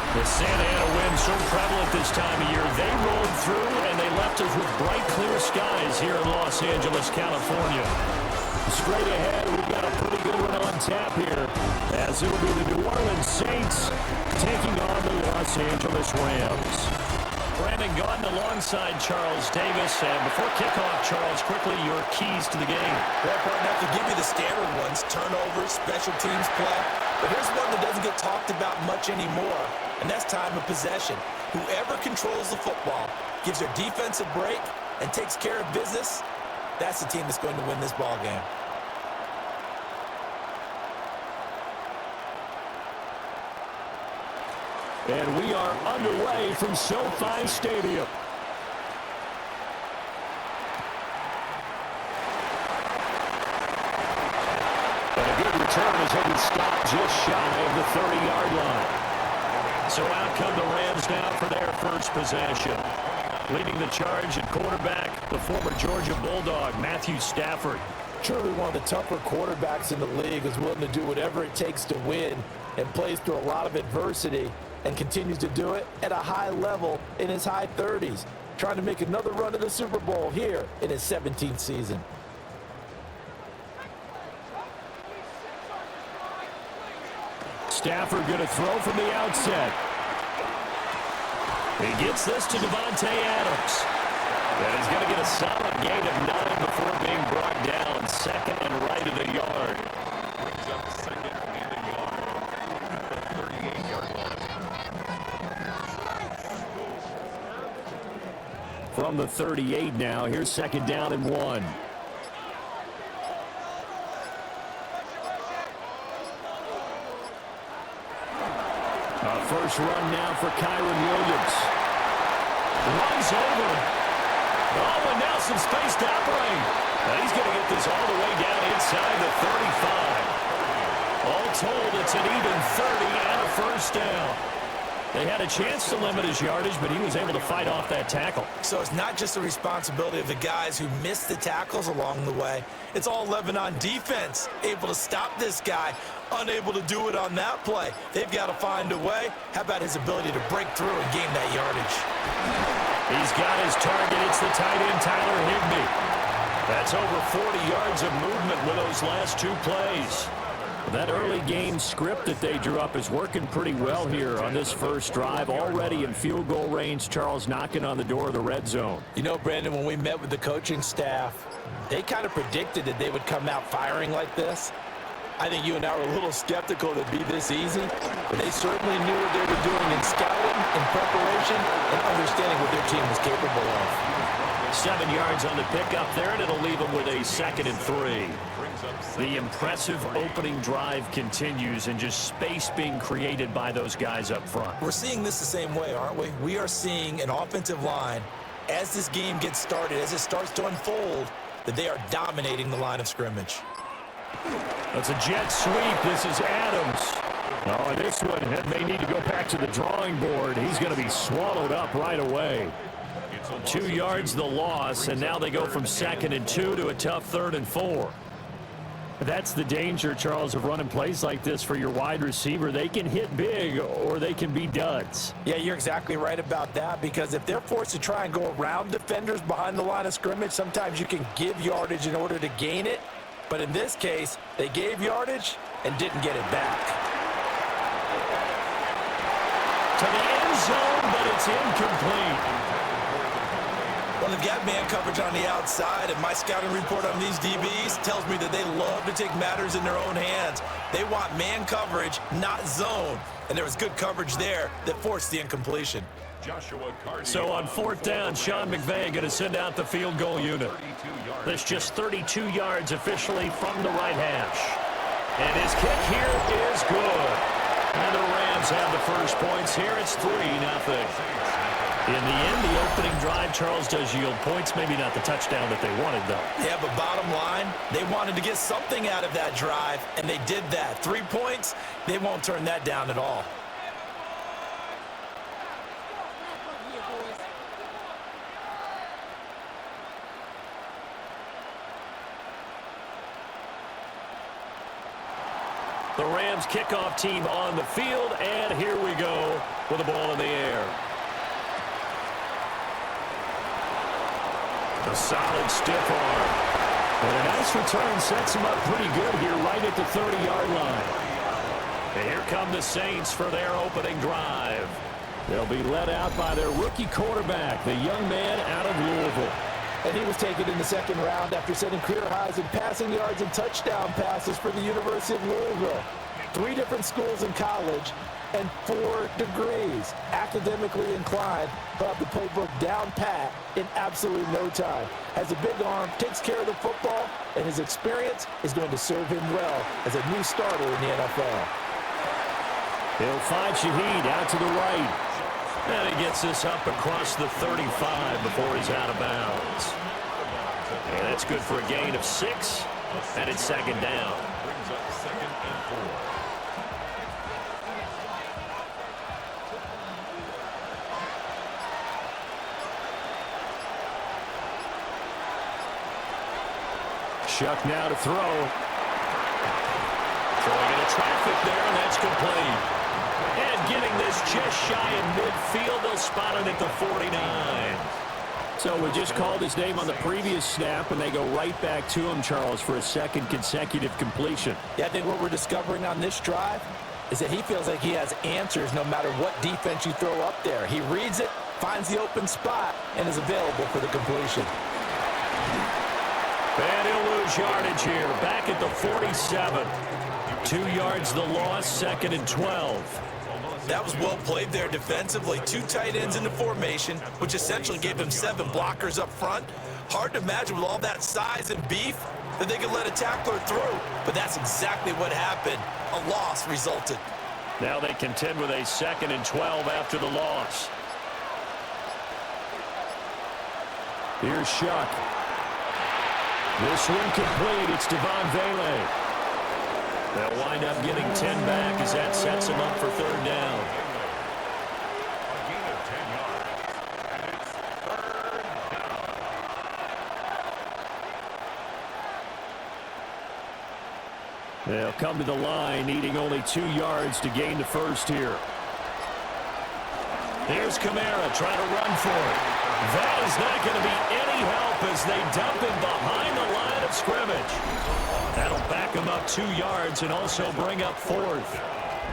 The Santa Ana wind so prevalent this time of year, they rolled through and they left us with bright, clear skies here in Los Angeles, California. Straight ahead, we've got a pretty good one on tap here, as it will be the New Orleans Saints taking on the Los Angeles Rams. Brandon Gaudin alongside Charles Davis. And before kickoff, Charles, quickly your keys to the game. Well, partner, I could give you the standard ones, turnovers, special teams play. But here's one that doesn't get talked about much anymore, and that's time of possession. Whoever controls the football, gives their defense a break, and takes care of business, that's the team that's going to win this ball game. And we are underway from SoFi Stadium. And a good return as he'll be stopped just shy of the 30-yard line. So out come the Rams now for their first possession. Leading the charge at quarterback, the former Georgia Bulldog, Matthew Stafford. Truly one of the tougher quarterbacks in the league, is willing to do whatever it takes to win and plays through a lot of adversity and continues to do it at a high level in his high 30s, trying to make another run to the Super Bowl here in his 17th season. Stafford going to throw from the outset. He gets this to Devontae Adams. And he's going to get a solid gain of 9 before being brought down. Second and right of the yard. Brings up second and a yard. 38-yard line. From the 38 now, here's second down and 1. First run now for Kyron Williams. Runs over. Oh, and now some space to operate. He's going to get this all the way down inside the 35. All told, it's an even 30 and a first down. They had a chance to limit his yardage, but he was able to fight off that tackle. So it's not just the responsibility of the guys who missed the tackles along the way. It's all 11 on defense, able to stop this guy, unable to do it on that play. They've got to find a way. How about his ability to break through and gain that yardage? He's got his target. It's the tight end, Tyler Higbee. That's over 40 yards of movement with those last two plays. That early game script that they drew up is working pretty well here on this first drive. Already in field goal range, Charles knocking on the door of the red zone. You know, Brandon, when we met with the coaching staff, they kind of predicted that they would come out firing like this. I think you and I were a little skeptical that it'd be this easy, but they certainly knew what they were doing in scouting, in preparation, and understanding what their team was capable of. 7 yards on the pickup there, and it'll leave them with a 2nd and 3. The impressive opening drive continues, and just space being created by those guys up front. We're seeing this the same way, aren't we? We are seeing an offensive line, as this game gets started, as it starts to unfold, that they are dominating the line of scrimmage. That's a jet sweep. This is Adams. Oh, and this one may need to go back to the drawing board. He's going to be swallowed up right away. 2 yards the loss, and now they go from 2nd and 2 to a tough 3rd and 4. That's the danger, Charles, of running plays like this for your wide receiver. They can hit big or they can be duds. Yeah, you're exactly right about that, because if they're forced to try and go around defenders behind the line of scrimmage, sometimes you can give yardage in order to gain it. But in this case, they gave yardage and didn't get it back. To the end zone, but it's incomplete. Well, they've got man coverage on the outside, and my scouting report on these DBs tells me that they love to take matters in their own hands. They want man coverage, not zone. And there was good coverage there that forced the incompletion. So on 4th down, Sean McVay going to send out the field goal unit. That's just 32 yards officially from the right hash. And his kick here is good. And the Rams have the first points here. It's 3-0. In the end, the opening drive, Charles, does yield points. Maybe not the touchdown that they wanted, though. Yeah, but bottom line, they wanted to get something out of that drive, and they did that. 3 points, they won't turn that down at all. The Rams kickoff team on the field, and here we go with with the ball in the air. A solid stiff arm. And a nice return sets him up pretty good here right at the 30-yard line. And here come the Saints for their opening drive. They'll be led out by their rookie quarterback, the young man out of Louisville. And he was taken in the second round after setting career highs in passing yards and touchdown passes for the University of Louisville. 3 different schools in college and 4 degrees. Academically inclined, he'll have the playbook down pat in absolutely no time. Has a big arm, takes care of the football, and his experience is going to serve him well as a new starter in the NFL. He'll find Shough out to the right. And he gets this up across the 35 before he's out of bounds. And that's good for a gain of 6, and it's second down. Shough now to throw. Throwing into traffic there, and that's complete. And getting this just shy of midfield. They'll spot it at the 49. So we just called his name on the previous snap, and they go right back to him, Charles, for a second consecutive completion. Yeah, I think what we're discovering on this drive is that he feels like he has answers no matter what defense you throw up there. He reads it, finds the open spot, and is available for the completion. And he'll lose yardage here, back at the 47. 2 yards the loss, second and 12. That was well played there defensively. 2 tight ends in the formation, which essentially gave him 7 blockers up front. Hard to imagine with all that size and beef that they could let a tackler through. But that's exactly what happened. A loss resulted. Now they contend with a second and 12 after the loss. Here's Shough. This one complete. It's Devon Vele. They'll wind up getting 10 back as that sets him up for third down. They'll come to the line, needing only 2 yards to gain the first here. Here's Kamara trying to run for it. That is not going to be any help as they dump him behind the line of scrimmage. That'll back him up 2 yards and also bring up fourth.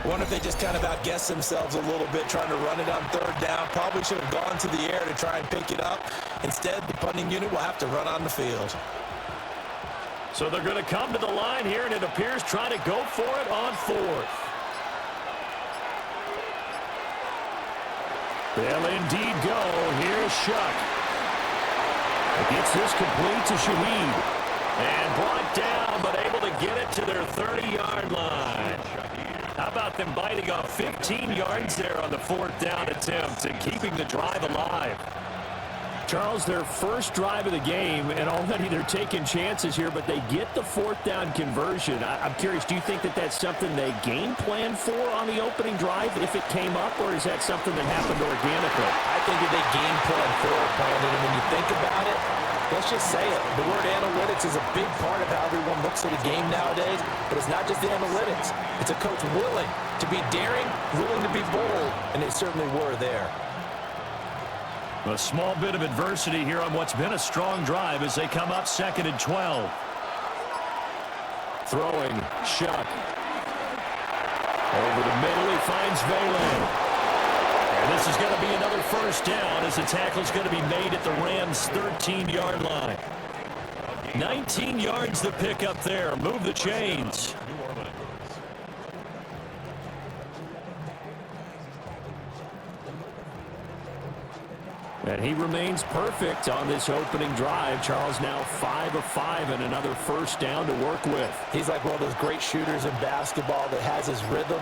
I wonder if they just kind of outguessed themselves a little bit trying to run it on third down. Probably should have gone to the air to try and pick it up. Instead, the punting unit will have to run on the field. So they're going to come to the line here, and it appears trying to go for it on fourth. They'll indeed go. Here's Shough. Gets this complete to Shough. And brought down, but able to get it to their 30-yard line. How about them biting off 15 yards there on the fourth down attempt and keeping the drive alive? Charles, their first drive of the game, and already they're taking chances here, but they get the fourth down conversion. I'm curious, do you think that that's something they game planned for on the opening drive if it came up, or is that something that happened organically? I think that they game planned for it, Brandon, and when you think about it, let's just say it. The word analytics is a big part of how everyone looks at a game nowadays, but it's not just the analytics. It's a coach willing to be daring, willing to be bold, and they certainly were there. A small bit of adversity here on what's been a strong drive as they come up second and 12. Throwing, Shough. Over the middle, he finds Vele. And this is going to be another first down as the tackle is going to be made at the Rams' 13-yard line. 19 yards the pick up there. Move the chains. And he remains perfect on this opening drive. Charles now 5 of 5 and another first down to work with. He's like one of those great shooters in basketball that has his rhythm,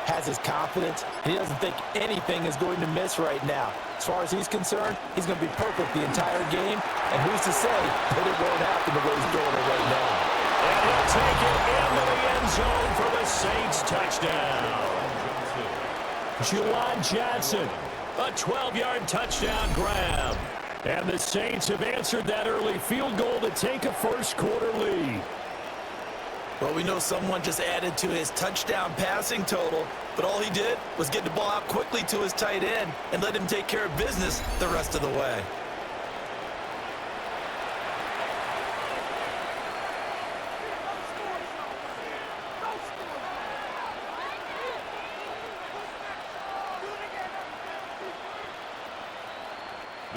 has his confidence, and he doesn't think anything is going to miss right now. As far as he's concerned, he's going to be perfect the entire game, and who's to say that it won't happen the way he's doing it right now. And he'll take it into the end zone for the Saints touchdown. Juwan Johnson. A 12-yard touchdown grab. And the Saints have answered that early field goal to take a first-quarter lead. Well, we know someone just added to his touchdown passing total, but all he did was get the ball out quickly to his tight end and let him take care of business the rest of the way.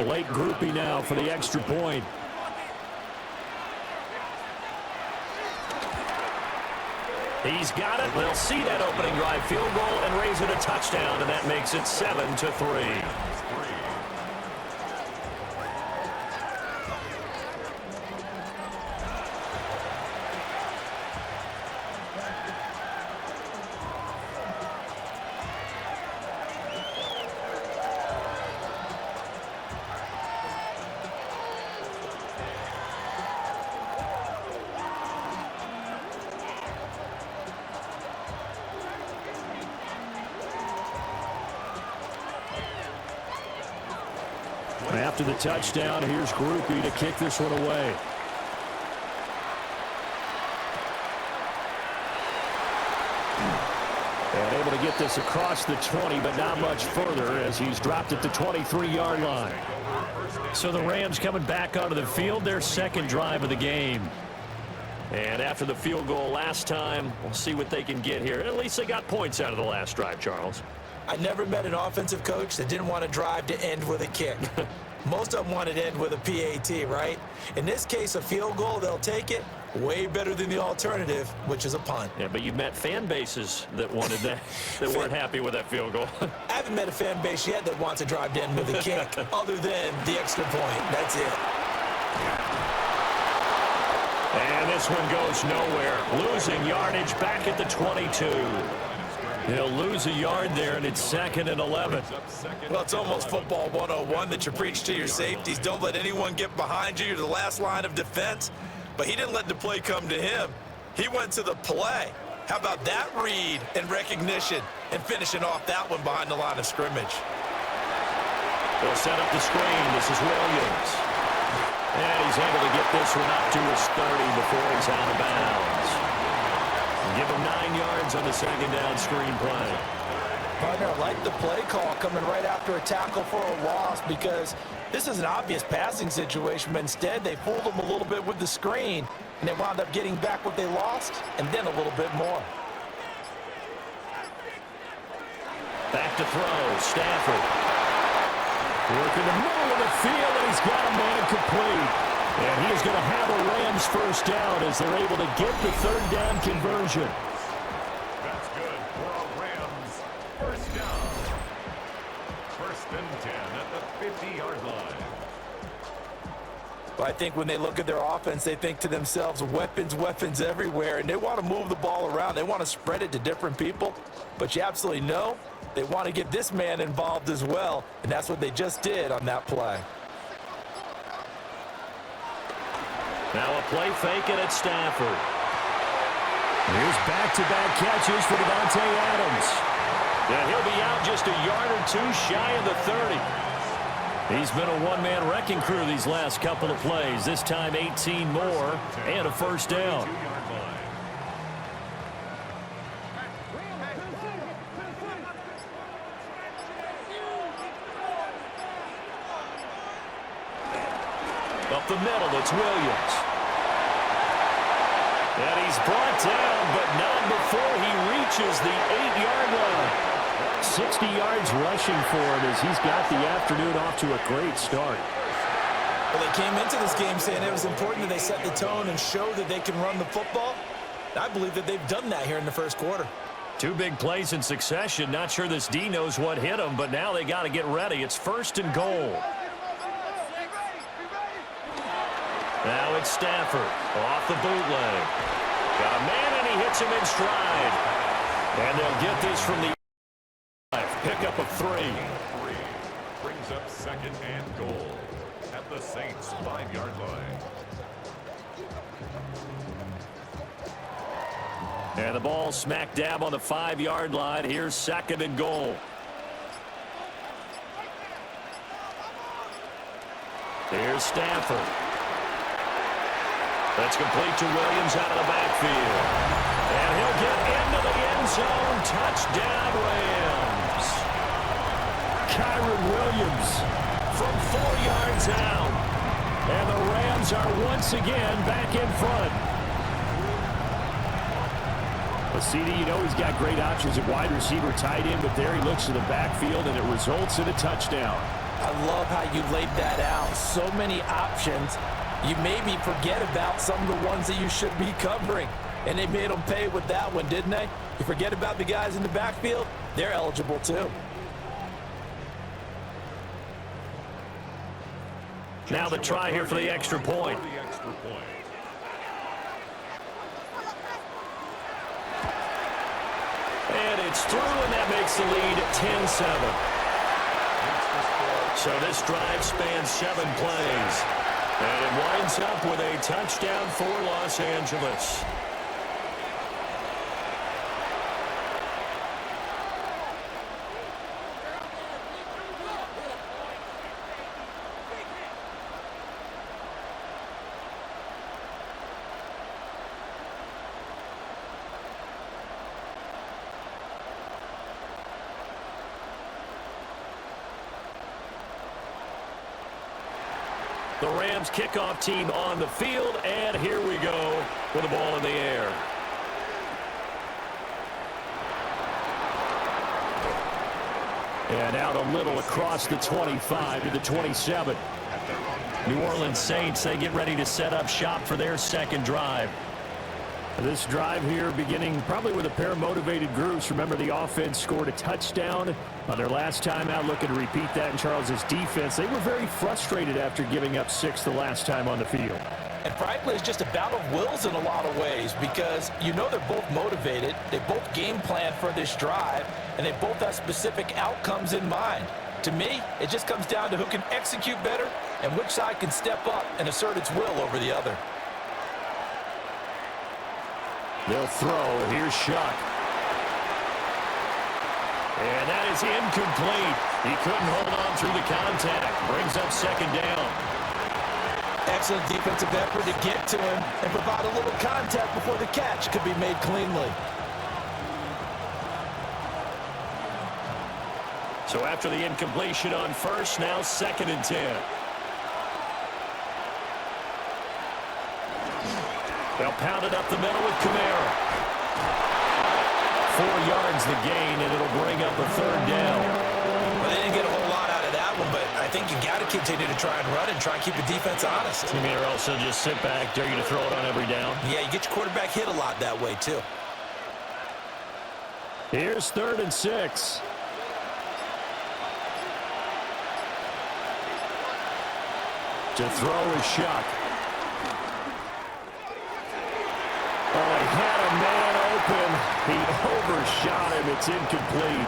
Late groupie now for the extra point. He's got it. They'll see that opening drive field goal and raise it a touchdown, and that makes it 7-3. After the touchdown, here's Groupie to kick this one away. And able to get this across the 20, but not much further as he's dropped at the 23-yard line. So the Rams coming back onto the field, their second drive of the game. And after the field goal last time, we'll see what they can get here. At least they got points out of the last drive, Charles. I never met an offensive coach that didn't want to drive to end with a kick. Most of them wanted to end with a PAT, right? In this case, a field goal, they'll take it. Way better than the alternative, which is a punt. Yeah, but you've met fan bases that wanted that, that weren't happy with that field goal. I haven't met a fan base yet that wants to drive to end with a kick, other than the extra point. That's it. And this one goes nowhere. Losing yardage back at the 22. He'll lose a yard there, and it's 2nd and 11. Well, it's almost football 101 that you preach to your safeties. Don't let anyone get behind you. You're the last line of defense. But he didn't let the play come to him. He went to the play. How about that read and recognition and finishing off that one behind the line of scrimmage? They'll set up the screen. This is Williams. And he's able to get this one up to his 30 before he's out of bounds. Give him 9 yards on the second down screen play. Partner, I like the play call coming right after a tackle for a loss because this is an obvious passing situation, but instead they fooled him a little bit with the screen, and they wound up getting back what they lost and then a little bit more. Back to throw, Stafford. Working the middle of the field, and he's got a man complete. And he is going to have a Rams first down as they're able to get the third down conversion. That's good for a Rams first down. 1st and 10 at the 50-yard line. But I think when they look at their offense, they think to themselves, weapons, weapons everywhere, and they want to move the ball around. They want to spread it to different people. But you absolutely know they want to get this man involved as well, and that's what they just did on that play. Now a play fake it at Stafford. Here's back-to-back catches for Davante Adams. And he'll be out just a yard or two shy of the 30. He's been a one-man wrecking crew these last couple of plays. This time 18 more and a first down. Up the middle, it's Williams. And he's brought down, but not before he reaches the 8-yard line. 60 yards rushing for him as he's got the afternoon off to a great start. Well, they came into this game saying it was important that they set the tone and show that they can run the football. I believe that they've done that here in the first quarter. 2 big plays in succession. Not sure this D knows what hit him, but now they got to get ready. It's 1st and goal. Now it's Stafford off the bootleg. Got a man, and he hits him in stride. And they'll get this from the pickup of 3. Brings up 2nd and goal at the Saints' 5-yard line. And the ball smack dab on the 5-yard line. Here's 2nd and goal. Here's Stafford. That's complete to Williams out of the backfield. And he'll get into the end zone. Touchdown, Rams. Kyron Williams from 4 yards out. And the Rams are once again back in front. Well, CD, you know he's got great options at wide receiver, tight end, but there he looks to the backfield, and it results in a touchdown. I love how you laid that out. So many options. You maybe forget about some of the ones that you should be covering. And they made them pay with that one, didn't they? You forget about the guys in the backfield, they're eligible too. Now the try here for the extra point. And it's through, and that makes the lead 10-7. So this drive spans 7 plays. And it winds up with a touchdown for Los Angeles. The Rams kickoff team on the field, and here we go with the ball in the air. And out a little across the 25 to the 27. New Orleans Saints, they get ready to set up shop for their second drive. This drive here beginning probably with a pair of motivated groups. Remember, the offense scored a touchdown on their last time out, looking to repeat that in Charles's defense. They were very frustrated after giving up 6 the last time on the field. And frankly, it's just a battle of wills in a lot of ways because you know they're both motivated, they both game plan for this drive, and they both have specific outcomes in mind. To me, it just comes down to who can execute better and which side can step up and assert its will over the other. They'll throw, and here's Shough. And that is incomplete. He couldn't hold on through the contact. Brings up second down. Excellent defensive effort to get to him and provide a little contact before the catch could be made cleanly. So after the incompletion on first, now 2nd and 10. They'll pound it up the middle with Kamara. 4 yards the gain, and it'll bring up a 3rd down. Well, they didn't get a whole lot out of that one, but I think you got to continue to try and run and try and keep the defense honest. You mean also just sit back, dare you to throw it on every down? Yeah, you get your quarterback hit a lot that way, too. Here's 3rd and 6. To throw is Shough. Oh, he had a man open. He overshot him. It's incomplete.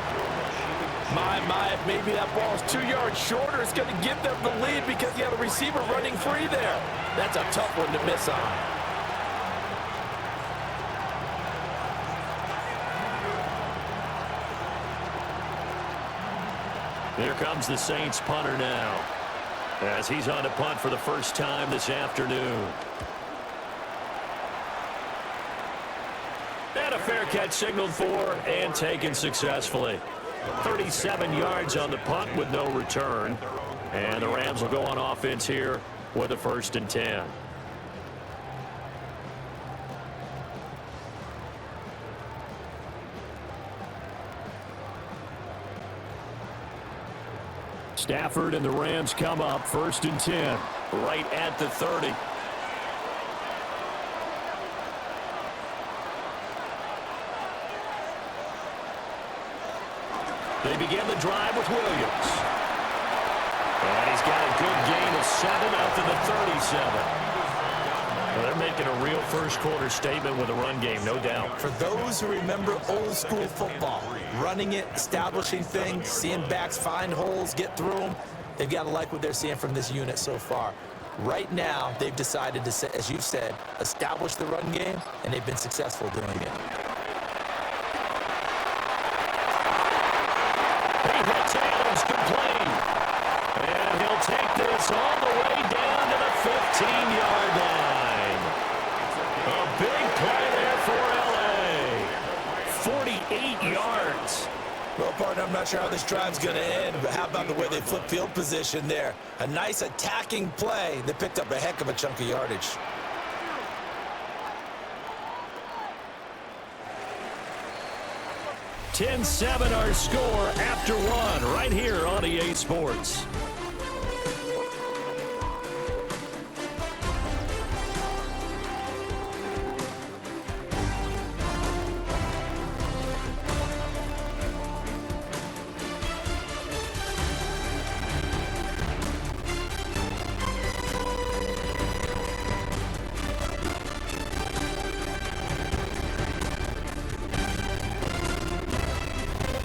My, if maybe that ball's 2 yards shorter, it's going to give them the lead because you have a receiver running free there. That's a tough one to miss on. Here comes the Saints punter now, as he's on to punt for the first time this afternoon. And a fair catch signaled for and taken successfully. 37 yards on the punt with no return. And the Rams will go on offense here with a 1st and 10. Stafford and the Rams come up 1st and 10, right at the 30. They begin the drive with Williams. And he's got a good gain of 7 out to the 37. Well, they're making a real first-quarter statement with a run game, no doubt. For those who remember old-school football, running it, establishing things, seeing backs find holes, get through them, they've got to like what they're seeing from this unit so far. Right now, they've decided to, as you said, establish the run game, and they've been successful doing it. He hits Adams complete. And he'll take this all the way down to the 15-yard line. I'm not sure how this drive's going to end, but how about the way they flip field position there? A nice attacking play that picked up a heck of a chunk of yardage. "10-7 our score after one right here on EA Sports.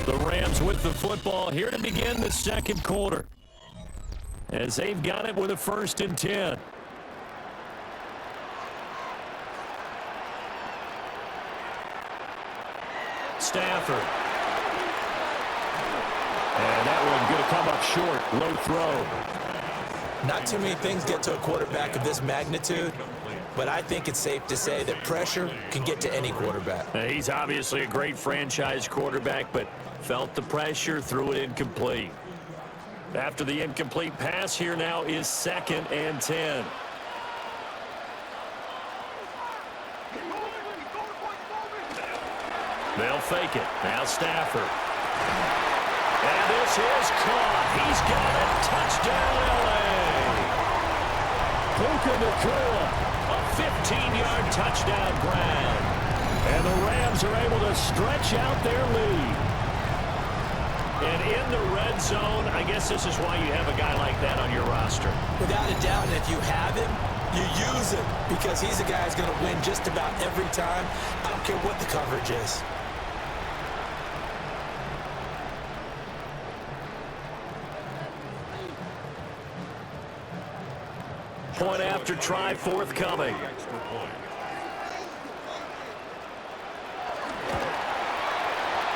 The Rams with the football here to begin the second quarter, as they've got it with a 1st and 10. Stafford. And that one going to come up short. Low throw. Not too many things get to a quarterback of this magnitude, but I think it's safe to say that pressure can get to any quarterback. He's obviously a great franchise quarterback, but felt the pressure, threw it incomplete. After the incomplete pass, here now is 2nd and 10. They'll fake it. Now Stafford. And this is caught. He's got it. Touchdown, L.A. Puka Nacua, a 15-yard touchdown grab. And the Rams are able to stretch out their lead. And in the red zone, I guess this is why you have a guy like that on your roster. Without a doubt, and if you have him, you use him, because he's a guy who's going to win just about every time. I don't care what the coverage is. Point after try forthcoming.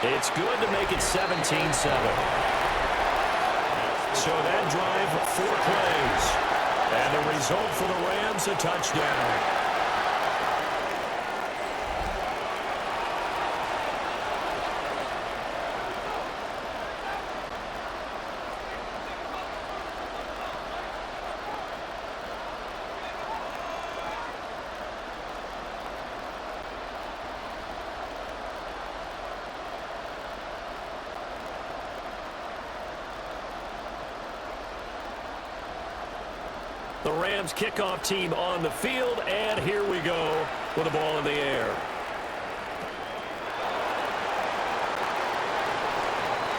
It's good to make it 17-7. So that drive, 4 plays. And the result for the Rams, a touchdown. The Rams kickoff team on the field, and here we go with the ball in the air.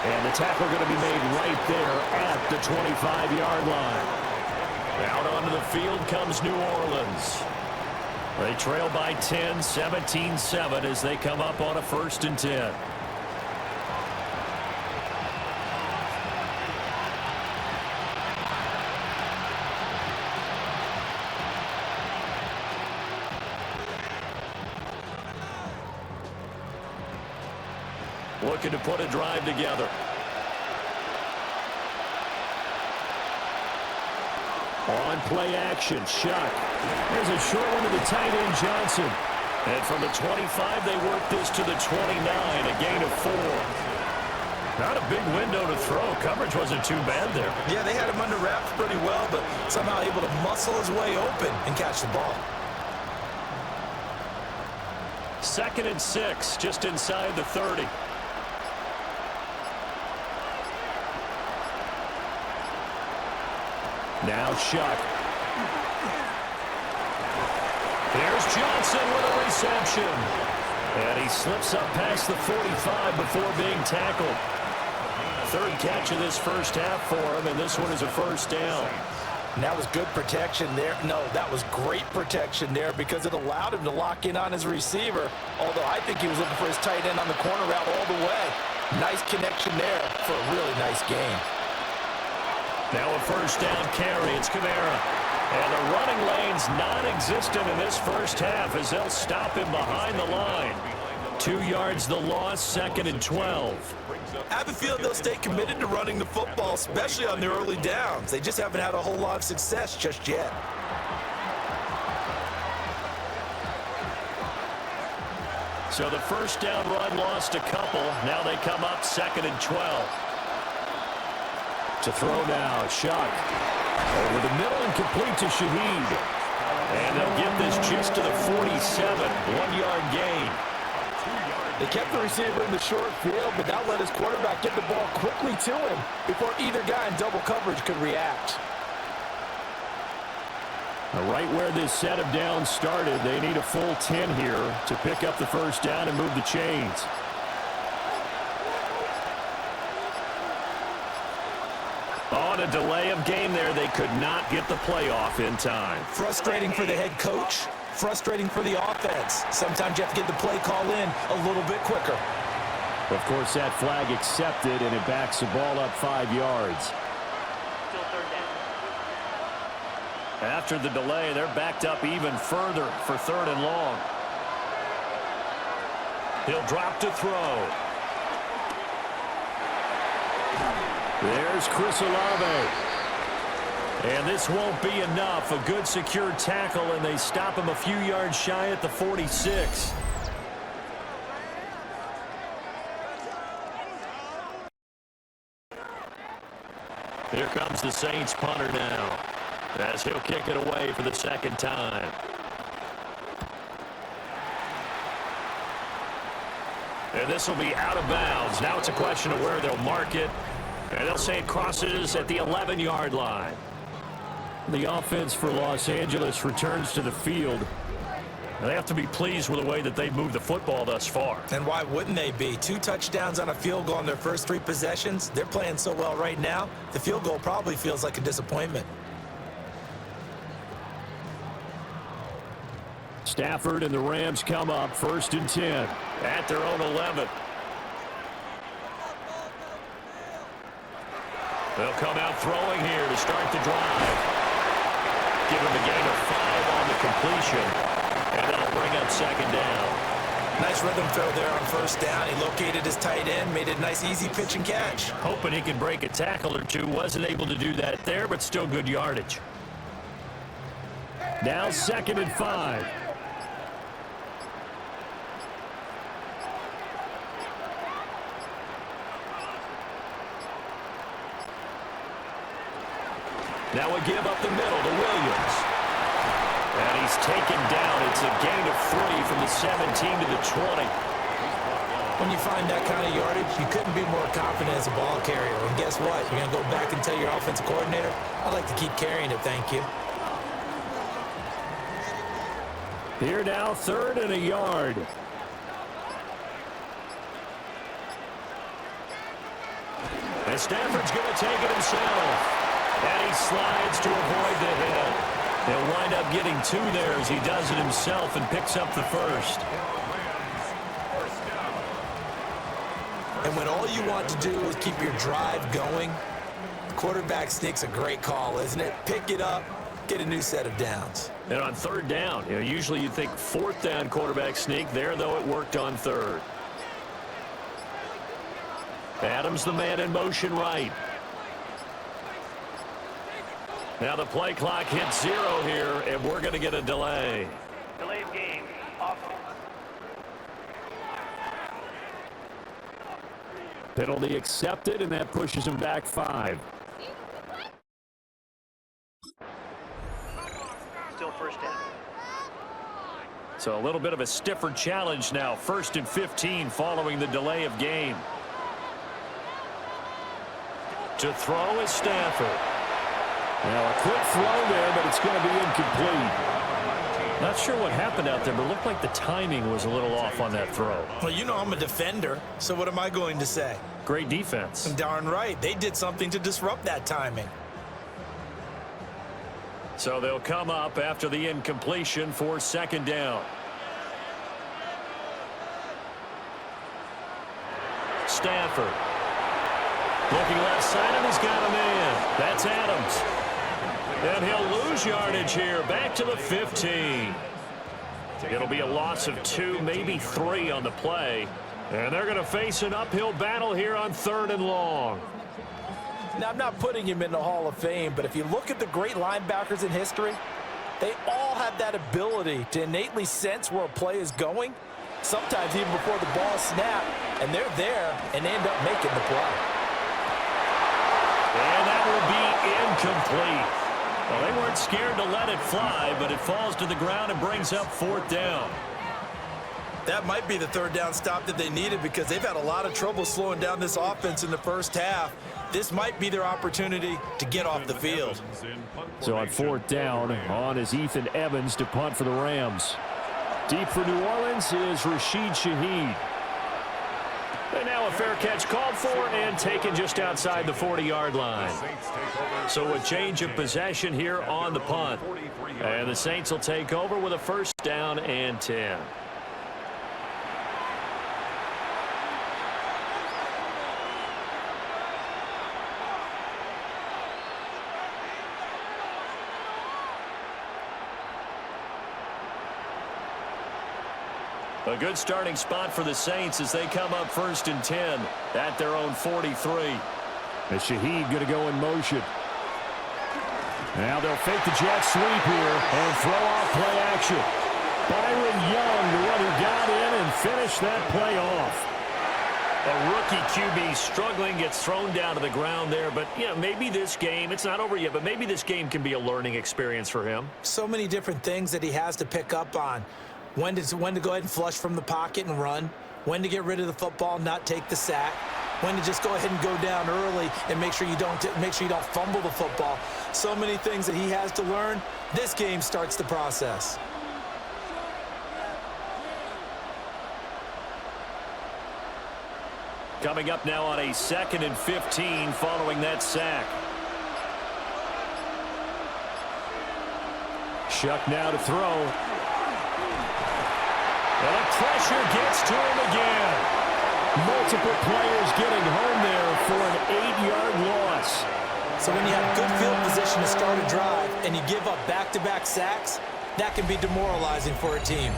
And the tackle going to be made right there at the 25-yard line. Out onto the field comes New Orleans. They trail by 10, 17-7 as they come up on a 1st and 10. Looking to put a drive together. On play action, Shough. There's a short one to the tight end, Johnson. And from the 25, they work this to the 29, a gain of 4. Not a big window to throw. Coverage wasn't too bad there. Yeah, they had him under wraps pretty well, but somehow able to muscle his way open and catch the ball. 2nd and 6, just inside the 30. Now Shough. Here's Johnson with a reception. And he slips up past the 45 before being tackled. 3rd catch of this first half for him, and this one is a 1st down. And that was good protection there. No, that was great protection there because it allowed him to lock in on his receiver, although I think he was looking for his tight end on the corner route all the way. Nice connection there for a really nice game. Now a 1st down carry. It's Kamara. And the running lane's non-existent in this first half as they'll stop him behind the line. 2 yards the loss, 2nd and 12. I have a feeling they'll stay committed to running the football, especially on their early downs. They just haven't had a whole lot of success just yet. So the first down run lost a couple. Now they come up 2nd and 12. To throw now, Shough. Over the middle and complete to Shough. And they'll get this just to the 47. 1-yard gain. They kept the receiver in the short field, but now let his quarterback get the ball quickly to him before either guy in double coverage could react. Right where this set of downs started, they need a full 10 here to pick up the first down and move the chains. On a delay of game there, they could not get the playoff in time. Frustrating for the head coach, frustrating for the offense. Sometimes you have to get the play call in a little bit quicker. Of course, that flag accepted, and it backs the ball up 5 yards. After the delay, they're backed up even further for 3rd and long. He'll drop to throw. There's Chris Olave. And this won't be enough. A good secure tackle, and they stop him a few yards shy at the 46. Here comes the Saints punter now, as he'll kick it away for the 2nd time. And this will be out of bounds. Now it's a question of where they'll mark it. And they'll say it crosses at the 11-yard line. The offense for Los Angeles returns to the field. They have to be pleased with the way that they've moved the football thus far. And why wouldn't they be? 2 touchdowns on a field goal in their first 3 possessions. They're playing so well right now, the field goal probably feels like a disappointment. Stafford and the Rams come up 1st and 10 at their own 11. They'll come out throwing here to start the drive. Give him a gain of 5 on the completion, and that'll bring up 2nd down. Nice rhythm throw there on 1st down. He located his tight end, made it a nice easy pitch and catch. Hoping he could break a tackle or two. Wasn't able to do that there, but still good yardage. Now 2nd and 5. Now a give up the middle to Williams. And he's taken down. It's a gain of 3 from the 17 to the 20. When you find that kind of yardage, you couldn't be more confident as a ball carrier. And guess what? You're going to go back and tell your offensive coordinator, I'd like to keep carrying it, thank you. Here now, 3rd and a yard. And Stafford's going to take it himself. And he slides to avoid the hit. He'll wind up getting 2 there as he does it himself and picks up the first. And when all you want to do is keep your drive going, quarterback sneak's a great call, isn't it? Pick it up, get a new set of downs. And on 3rd down, usually you'd think 4th down quarterback sneak. There, though, it worked on 3rd. Adams, the man in motion right. Now the play clock hits 0 here, and we're going to get a delay. Delay of game. Off. Penalty accepted, and that pushes him back 5. Still 1st down. So a little bit of a stiffer challenge now. 1st and 15 following the delay of game. To throw is Stafford. Now a quick throw there, but it's going to be incomplete. Not sure what happened out there, but it looked like the timing was a little off on that throw. Well, you know I'm a defender, so what am I going to say? Great defense. Darn right. They did something to disrupt that timing. So they'll come up after the incompletion for 2nd down. Stafford. Looking left side, and he's got a man. That's Adams. And he'll lose yardage here, back to the 15. It'll be a loss of 2, maybe 3 on the play. And they're going to face an uphill battle here on 3rd and long. Now, I'm not putting him in the Hall of Fame, but if you look at the great linebackers in history, they all have that ability to innately sense where a play is going sometimes even before the ball snapped, and they're there, and they end up making the play. And that will be incomplete. Well, they weren't scared to let it fly, but it falls to the ground and brings up 4th down. That might be the 3rd down stop that they needed because they've had a lot of trouble slowing down this offense in the first half. This might be their opportunity to get off the field. So on 4th down, on is Ethan Evans to punt for the Rams. Deep for New Orleans is Rashid Shaheed. And now a fair catch called for and taken just outside the 40-yard line. So a change of possession here on the punt. And the Saints will take over with a 1st down and 10. A good starting spot for the Saints as they come up 1st and 10 at their own 43. And Shaheed going to go in motion. Now they'll fake the jet sweep here and throw off play action. Byron Young, the one who got in and finished that play off. A rookie QB struggling, gets thrown down to the ground there. But, yeah, maybe this game, it's not over yet, but maybe this game can be a learning experience for him. So many different things that he has to pick up on. When to go ahead and flush from the pocket and run. When to get rid of the football and not take the sack. When to just go ahead and go down early and make sure you don't fumble the football. So many things that he has to learn. This game starts the process. Coming up now on a 2nd and 15 following that sack. Shough now to throw. And the pressure gets to him again. Multiple players getting home there for an 8-yard loss. So when you have good field position to start a drive and you give up back-to-back sacks, that can be demoralizing for a team.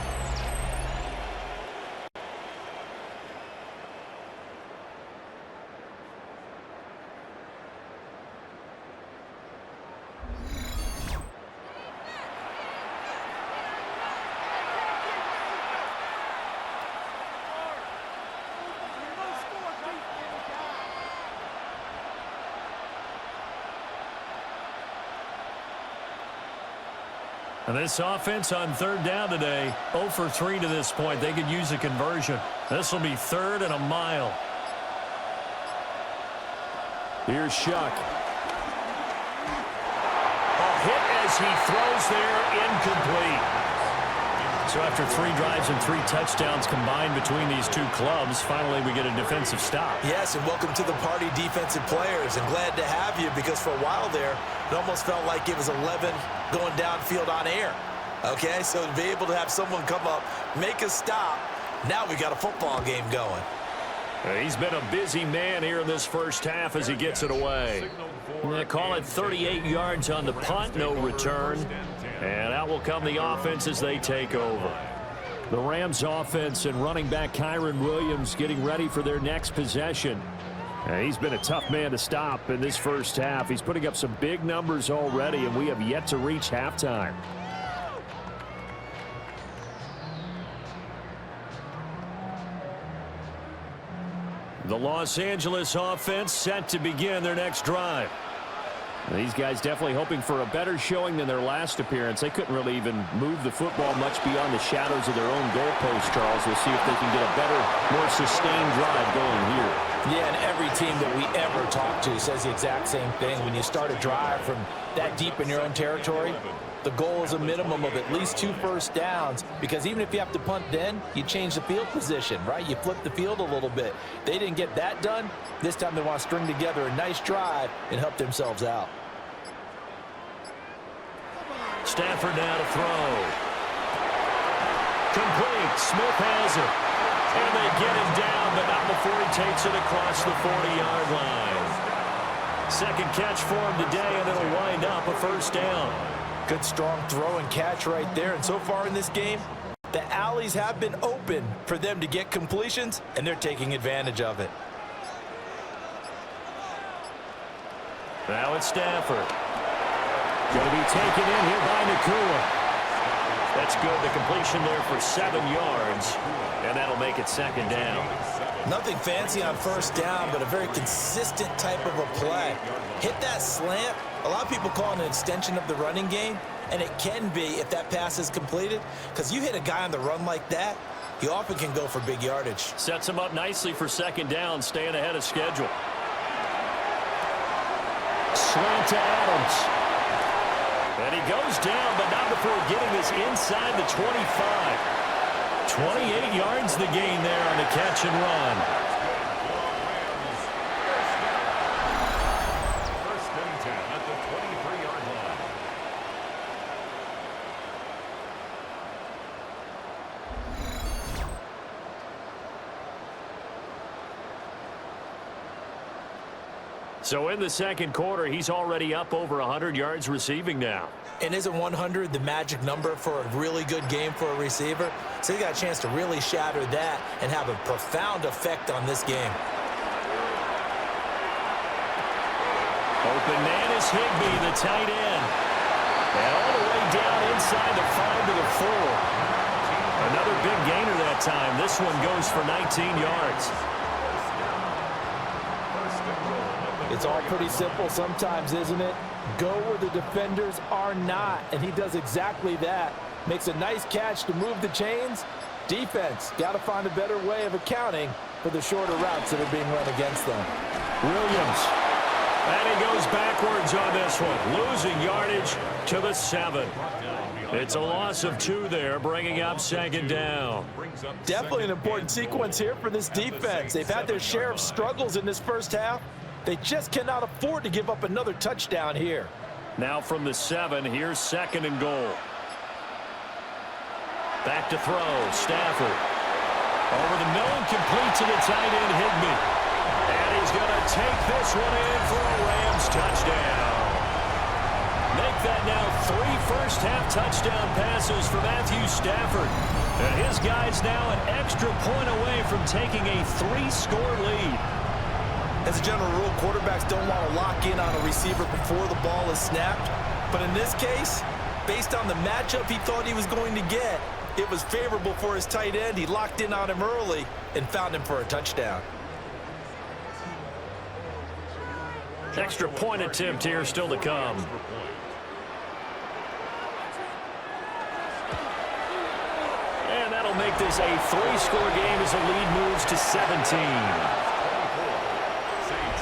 And this offense on 3rd down today, 0 for 3 to this point. They could use a conversion. This will be 3rd and a mile. Here's Shough. A hit as he throws there, incomplete. So after 3 drives and 3 touchdowns combined between these two clubs, finally we get a defensive stop. Yes, and welcome to the party, defensive players. And glad to have you because for a while there, it almost felt like it was 11 going downfield on air. Okay, so to be able to have someone come up, make a stop, now we got a football game going. He's been a busy man here in this first half as he gets it away. They call it 38 yards on the punt, no return. And out will come the offense as they take over. The Rams offense and running back Kyron Williams getting ready for their next possession. He's been a tough man to stop in this first half. He's putting up some big numbers already, and we have yet to reach halftime. The Los Angeles offense set to begin their next drive. These guys definitely hoping for a better showing than their last appearance. They couldn't really even move the football much beyond the shadows of their own goalpost, Charles. We'll see if they can get a better, more sustained drive going here. Yeah, and every team that we ever talk to says the exact same thing. When you start a drive from that deep in your own territory, the goal is a minimum of at least 2 first downs, because even if you have to punt then, you change the field position, right? You flip the field a little bit. They didn't get that done. This time they want to string together a nice drive and help themselves out. Stafford now to throw. Complete. Smith has it. And they get him down, but not before he takes it across the 40-yard line. Second catch for him today, and it'll wind up a first down. Good strong throw and catch right there. And so far in this game, the alleys have been open for them to get completions, and they're taking advantage of it. Now it's Stafford. Going to be taken in here by Nakua. That's good. The completion there for 7 yards, and that'll make it second down. Nothing fancy on first down, but a very consistent type of a play. Hit that slant. A lot of people call it an extension of the running game, and it can be if that pass is completed, because you hit a guy on the run like that, he often can go for big yardage. Sets him up nicely for second down, staying ahead of schedule. Slant to Adams. And he goes down, but not before getting this inside the 25. 28 yards the gain there on the catch and run. First and 10 at the 23-yard line. So in the second quarter, he's already up over 100 yards receiving now. And isn't 100 the magic number for a really good game for a receiver? So he got a chance to really shatter that and have a profound effect on this game. Open man is Higbee, the tight end. And all the way down inside the 5 to the 4. Another big gainer that time. This one goes for 19 yards. It's all pretty simple sometimes, isn't it? Go where the defenders are not, and he does exactly that. Makes a nice catch to move the chains. Defense got to find a better way of accounting for the shorter routes that are being run against them. Williams. And he goes backwards on this one, losing yardage to the 7. It's a loss of 2 there, bringing up second down. Definitely an important sequence here for this defense. They've had their share of struggles in this first half. They just cannot afford to give up another touchdown here. Now from the 7, here's second and goal. Back to throw, Stafford. Over the middle and complete to the tight end, Higbee. And he's going to take this one in for a Rams touchdown. Make that now 3 first-half touchdown passes for Matthew Stafford. And his guy's now an extra point away from taking a 3-score lead. As a general rule, quarterbacks don't want to lock in on a receiver before the ball is snapped. But in this case, based on the matchup he thought he was going to get, it was favorable for his tight end. He locked in on him early and found him for a touchdown. Extra point attempt here still to come. And that'll make this a 3-score game as the lead moves to 17.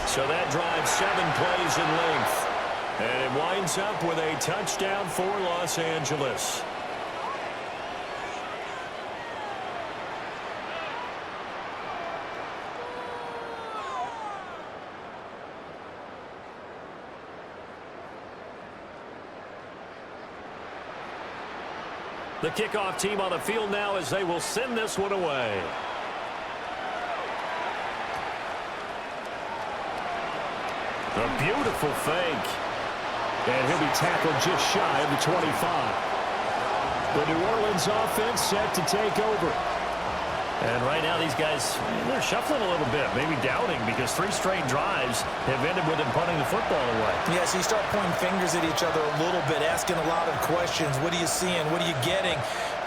So that drives 7 plays in length. And it winds up with a touchdown for Los Angeles. The kickoff team on the field now as they will send this one away. A beautiful fake. And he'll be tackled just shy of the 25. The New Orleans offense set to take over. And right now these guys, they're shuffling a little bit, maybe doubting, because 3 straight drives have ended with them punting the football away. Yeah, so you start pointing fingers at each other a little bit, asking a lot of questions. What are you seeing? What are you getting?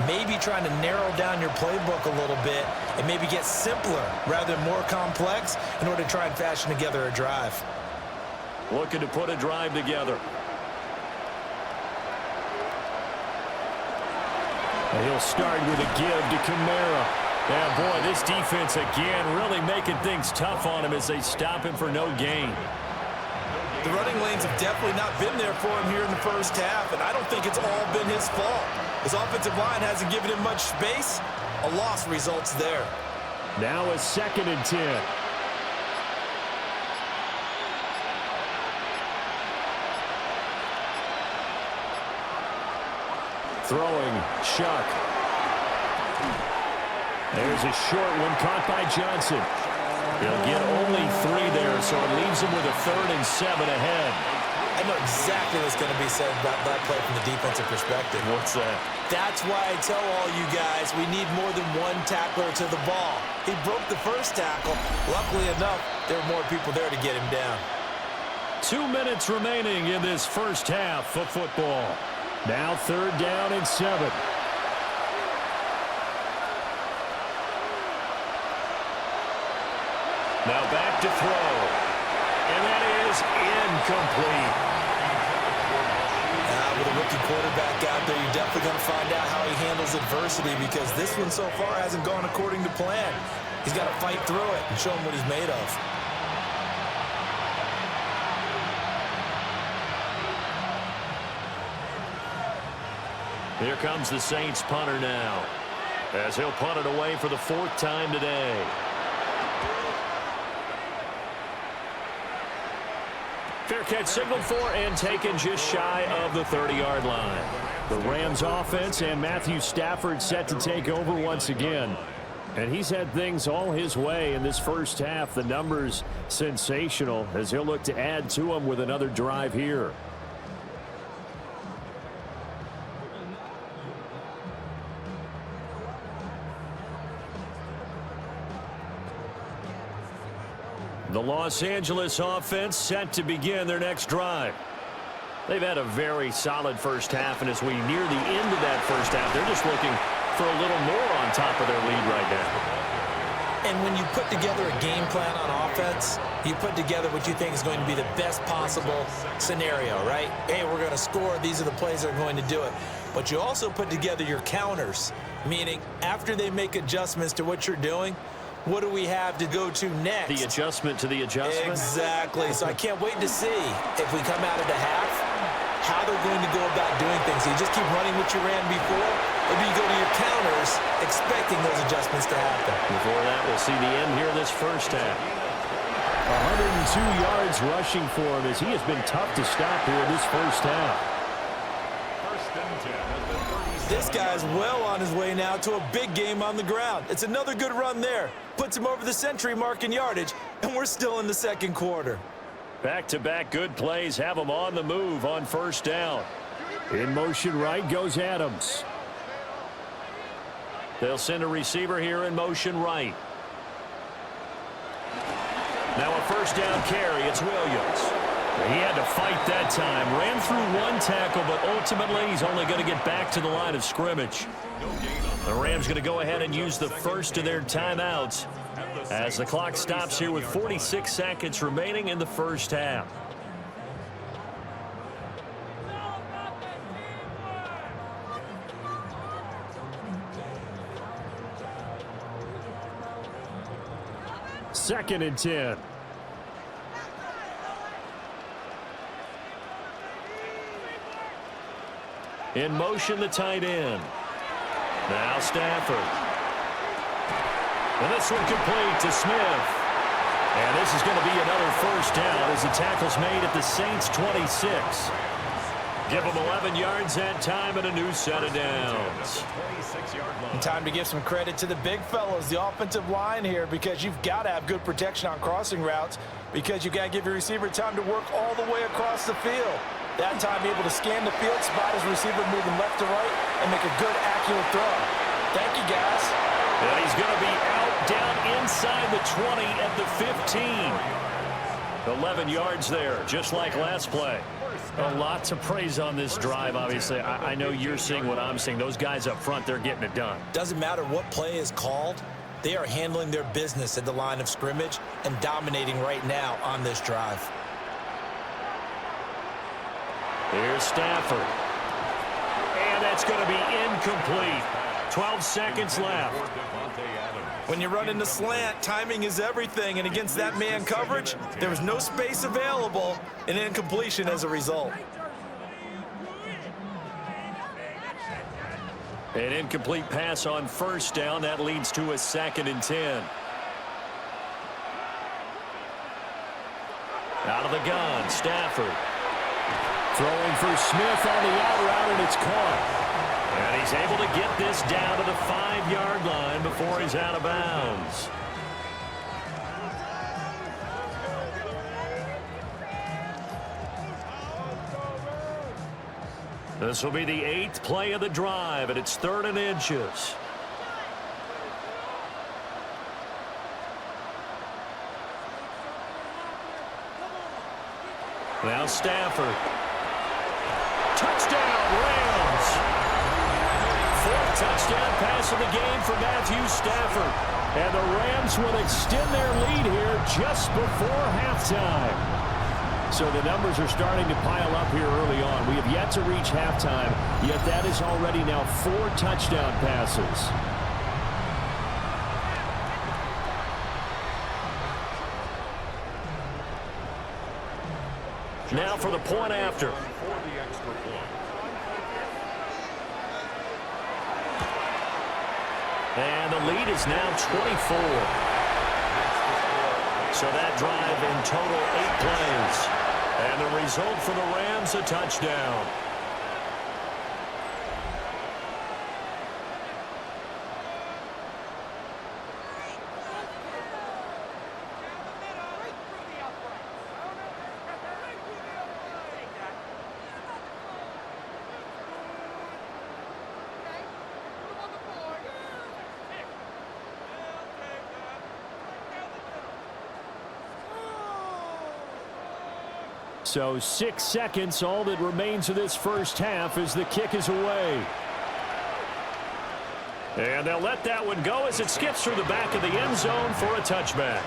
Maybe trying to narrow down your playbook a little bit and maybe get simpler rather than more complex in order to try and fashion together a drive. Looking to put a drive together. And he'll start with a give to Kamara. Yeah, boy, this defense again really making things tough on him as they stop him for no gain. The running lanes have definitely not been there for him here in the first half, and I don't think it's all been his fault. His offensive line hasn't given him much space. A loss results there. Now a 2nd and 10. Throwing, Shough. There's a short one caught by Johnson. He'll get only 3 there, so it leaves him with a 3rd and 7 ahead. I know exactly what's going to be said about that play from the defensive perspective. What's that? That's why I tell all you guys we need more than one tackler to the ball. He broke the first tackle. Luckily enough, there were more people there to get him down. 2 minutes remaining in this first half of football. Now 3rd down and 7. Now back to throw. And that is incomplete. With a rookie quarterback out there, you're definitely going to find out how he handles adversity, because this one so far hasn't gone according to plan. He's got to fight through it and show him what he's made of. Here comes the Saints punter now, as he'll punt it away for the 4th time today. Fair catch signaled for and taken just shy of the 30-yard line. The Rams offense and Matthew Stafford set to take over once again. And he's had things all his way in this first half. The numbers sensational as he'll look to add to them with another drive here. The Los Angeles offense set to begin their next drive. They've had a very solid first half, and as we near the end of that first half, they're just looking for a little more on top of their lead right now. And when you put together a game plan on offense, you put together what you think is going to be the best possible scenario, right? Hey, we're going to score. These are the plays that are going to do it. But you also put together your counters, meaning after they make adjustments to what you're doing, what do we have to go to next? The adjustment to the adjustment? Exactly. So I can't wait to see if we come out of the half, how they're going to go about doing things. So you just keep running what you ran before, or do you go to your counters expecting those adjustments to happen? Before that, we'll see the end here this first half. 102 yards rushing for him as he has been tough to stop here this first half. First and 10 at the 36. This guy's well on his way now to a big game on the ground. It's another good run there. Puts him over the century mark in yardage, and we're still in the second quarter. Back-to-back good plays have him on the move on first down. In motion right goes Adams. They'll send a receiver here in motion right. Now a first down carry. It's Williams. He had to fight that time. Ran through one tackle, but ultimately he's only going to get back to the line of scrimmage. The Rams going to go ahead and use the first of their timeouts as the clock stops here with 46 seconds remaining in the first half. Second and 10. In motion, the tight end. Now Stafford. And this one complete to Smith. And this is going to be another first down as the tackle's made at the Saints' 26. Give them 11 yards that time and a new set of downs. And time to give some credit to the big fellows, the offensive line here, because you've got to have good protection on crossing routes, because you've got to give your receiver time to work all the way across the field. That time able to scan the field, spot his receiver moving left to right, and make a good, accurate throw. Thank you, guys. And he's going to be out down inside the 20 at the 15. 11 yards there, just like last play. A lot to praise on this drive, obviously. I know you're seeing what I'm seeing. Those guys up front, they're getting it done. Doesn't matter what play is called. They are handling their business at the line of scrimmage and dominating right now on this drive. Here's Stafford. And that's going to be incomplete. 12 seconds left. When you run into slant, timing is everything, and against that man coverage, there was no space available, and incompletion as a result. An incomplete pass on first down. That leads to a 2nd and 10. Out of the gun, Stafford. Throwing for Smith on the out route, and it's caught. And he's able to get this down to the 5-yard line before he's out of bounds. This will be the 8th play of the drive, and it's 3rd and inches. Now Stafford. Touchdown, Rams. 4th touchdown pass of the game for Matthew Stafford. And the Rams will extend their lead here just before halftime. So the numbers are starting to pile up here early on. We have yet to reach halftime, yet that is already now 4 touchdown passes. Now for the point after. And the lead is now 24. So that drive in total 8 plays. And the result for the Rams, a touchdown. So 6 seconds, all that remains of this first half as the kick is away. And they'll let that one go as it skips through the back of the end zone for a touchback.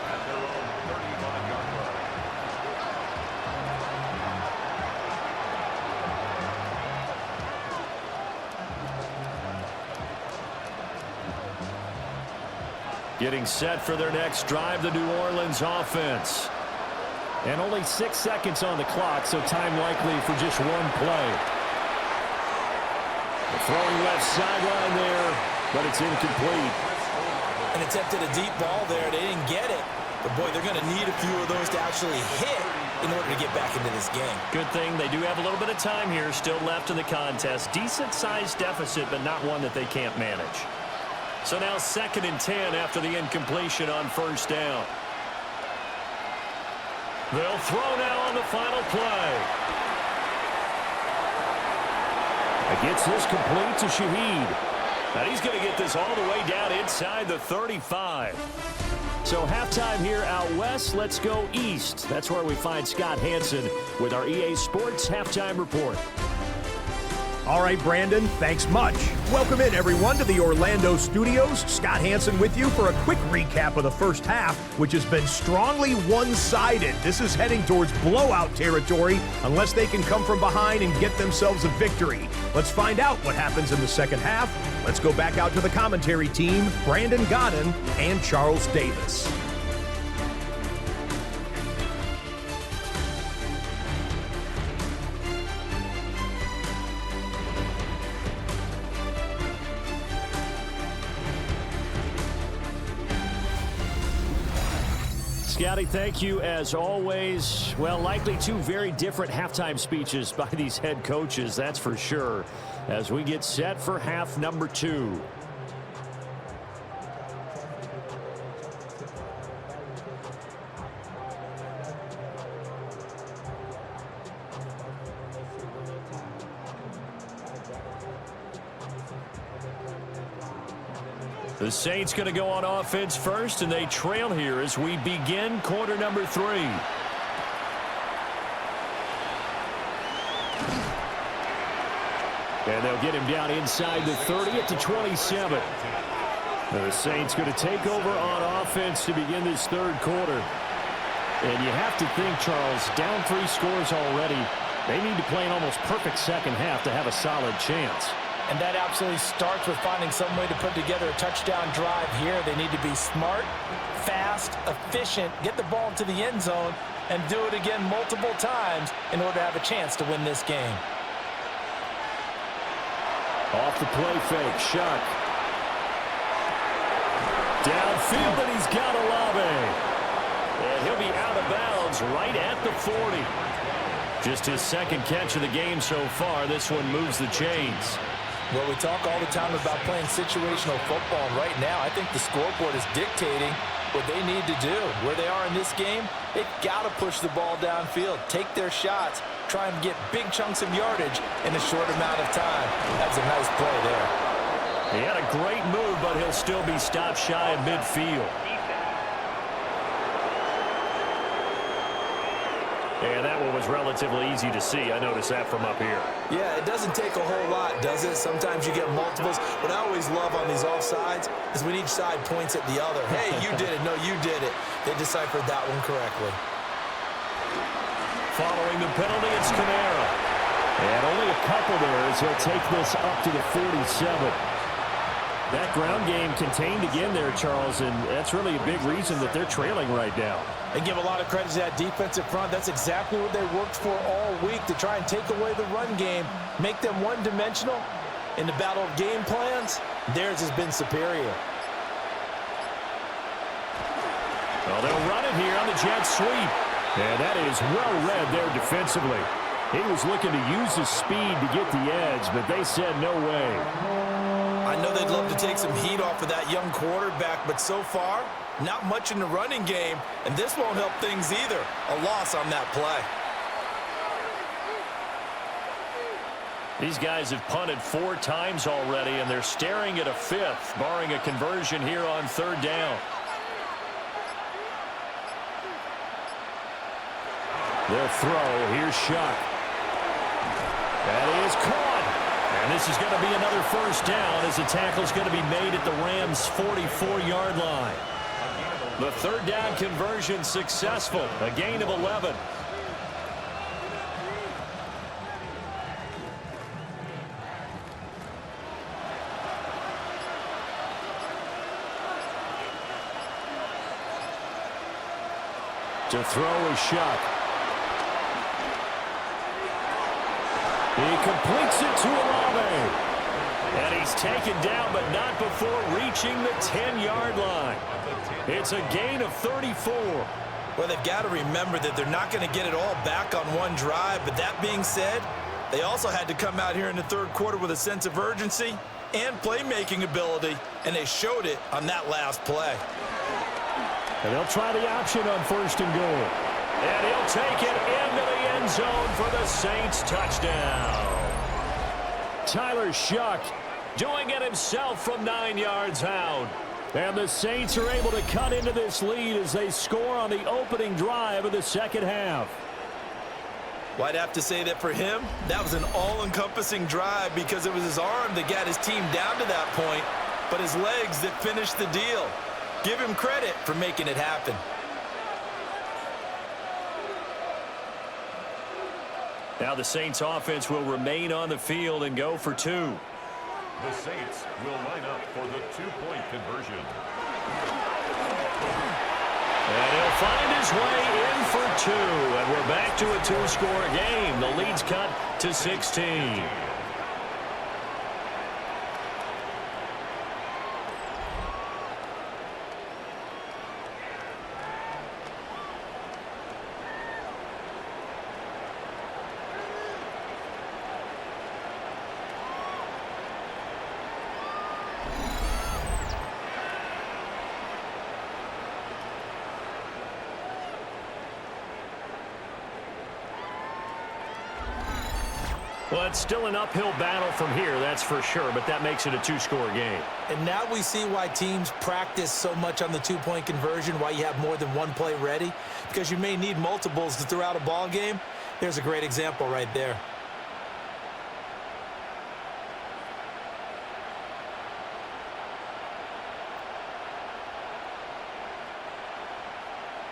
Getting set for their next drive, the New Orleans offense. And only 6 seconds on the clock, so time likely for just one play. The throwing left sideline there, but it's incomplete. And attempted a deep ball there. They didn't get it. But, boy, they're going to need a few of those to actually hit in order to get back into this game. Good thing they do have a little bit of time here still left in the contest. Decent-sized deficit, but not one that they can't manage. So now 2nd and 10 after the incompletion on first down. They'll throw now on the final play. It gets this complete to Shaheed. And he's going to get this all the way down inside the 35. So halftime here out west. Let's go east. That's where we find Scott Hanson with our EA Sports Halftime Report. All right, Brandon, thanks much. Welcome in, everyone, to the Orlando studios. Scott Hanson with you for a quick recap of the first half, which has been strongly one-sided. This is heading towards blowout territory unless they can come from behind and get themselves a victory. Let's find out what happens in the second half. Let's go back out to the commentary team, Brandon Godden and Charles Davis. Scotty, thank you as always. Well, likely 2 very different halftime speeches by these head coaches, that's for sure, as we get set for half number 2. The Saints going to go on offense first, and they trail here as we begin quarter number 3. And they'll get him down inside the 30 at the 27. The Saints going to take over on offense to begin this third quarter. And you have to think, Charles, down 3 scores already. They need to play an almost perfect second half to have a solid chance. And that absolutely starts with finding some way to put together a touchdown drive here. They need to be smart, fast, efficient, get the ball to the end zone, and do it again multiple times in order to have a chance to win this game. Off the play fake, Shough. Downfield, and he's got Olave. And he'll be out of bounds right at the 40. Just his second catch of the game so far. This one moves the chains. Well, we talk all the time about playing situational football, and right now I think the scoreboard is dictating what they need to do. Where they are in this game, they've got to push the ball downfield, take their shots, try and get big chunks of yardage in a short amount of time. That's a nice play there. He had a great move, but he'll still be stopped shy of midfield. And that will was relatively easy to see. I noticed that from up here. Yeah, it doesn't take a whole lot, does it? Sometimes you get multiples. What I always love on these offsides is when each side points at the other. Hey, you did it. No, you did it. They deciphered that one correctly. Following the penalty, it's Kamara. And only a couple there as he'll take this up to the 47. That ground game contained again there, Charles, and that's really a big reason that they're trailing right now. And give a lot of credit to that defensive front. That's exactly what they worked for all week, to try and take away the run game, make them one-dimensional. In the battle of game plans, theirs has been superior. Well, they'll run it here on the jet sweep. And that is well read there defensively. He was looking to use his speed to get the edge, but they said no way. I know they'd love to take some heat off of that young quarterback, but so far, not much in the running game, and this won't help things either. A loss on that play. These guys have punted 4 times already, and they're staring at a 5th, barring a conversion here on 3rd down. They'll throw. Here's Shough. That is caught. And this is going to be another 1st down as the tackle's going to be made at the Rams' 44-yard line. The 3rd down conversion successful. A gain of 11. To throw is Shough. He completes it to Olave. And he's taken down, but not before reaching the 10-yard line. It's a gain of 34. Well, they've got to remember that they're not going to get it all back on one drive. But that being said, they also had to come out here in the 3rd quarter with a sense of urgency and playmaking ability, and they showed it on that last play. And they'll try the option on 1st and goal. And he'll take it into the end zone for the Saints touchdown. Tyler Shough doing it himself from 9 yards out. And the Saints are able to cut into this lead as they score on the opening drive of the 2nd half. Well, I'd have to say that for him, that was an all-encompassing drive because it was his arm that got his team down to that point, but his legs that finished the deal. Give him credit for making it happen. Now the Saints offense will remain on the field and go for 2. The Saints will line up for the 2-point conversion. And he'll find his way in for 2. And we're back to a 2-score game. The lead's cut to 16. Well, it's still an uphill battle from here, that's for sure, but that makes it a 2-score game. And now we see why teams practice so much on the 2-point conversion, why you have more than one play ready, because you may need multiples to throw out a ball game. There's a great example right there.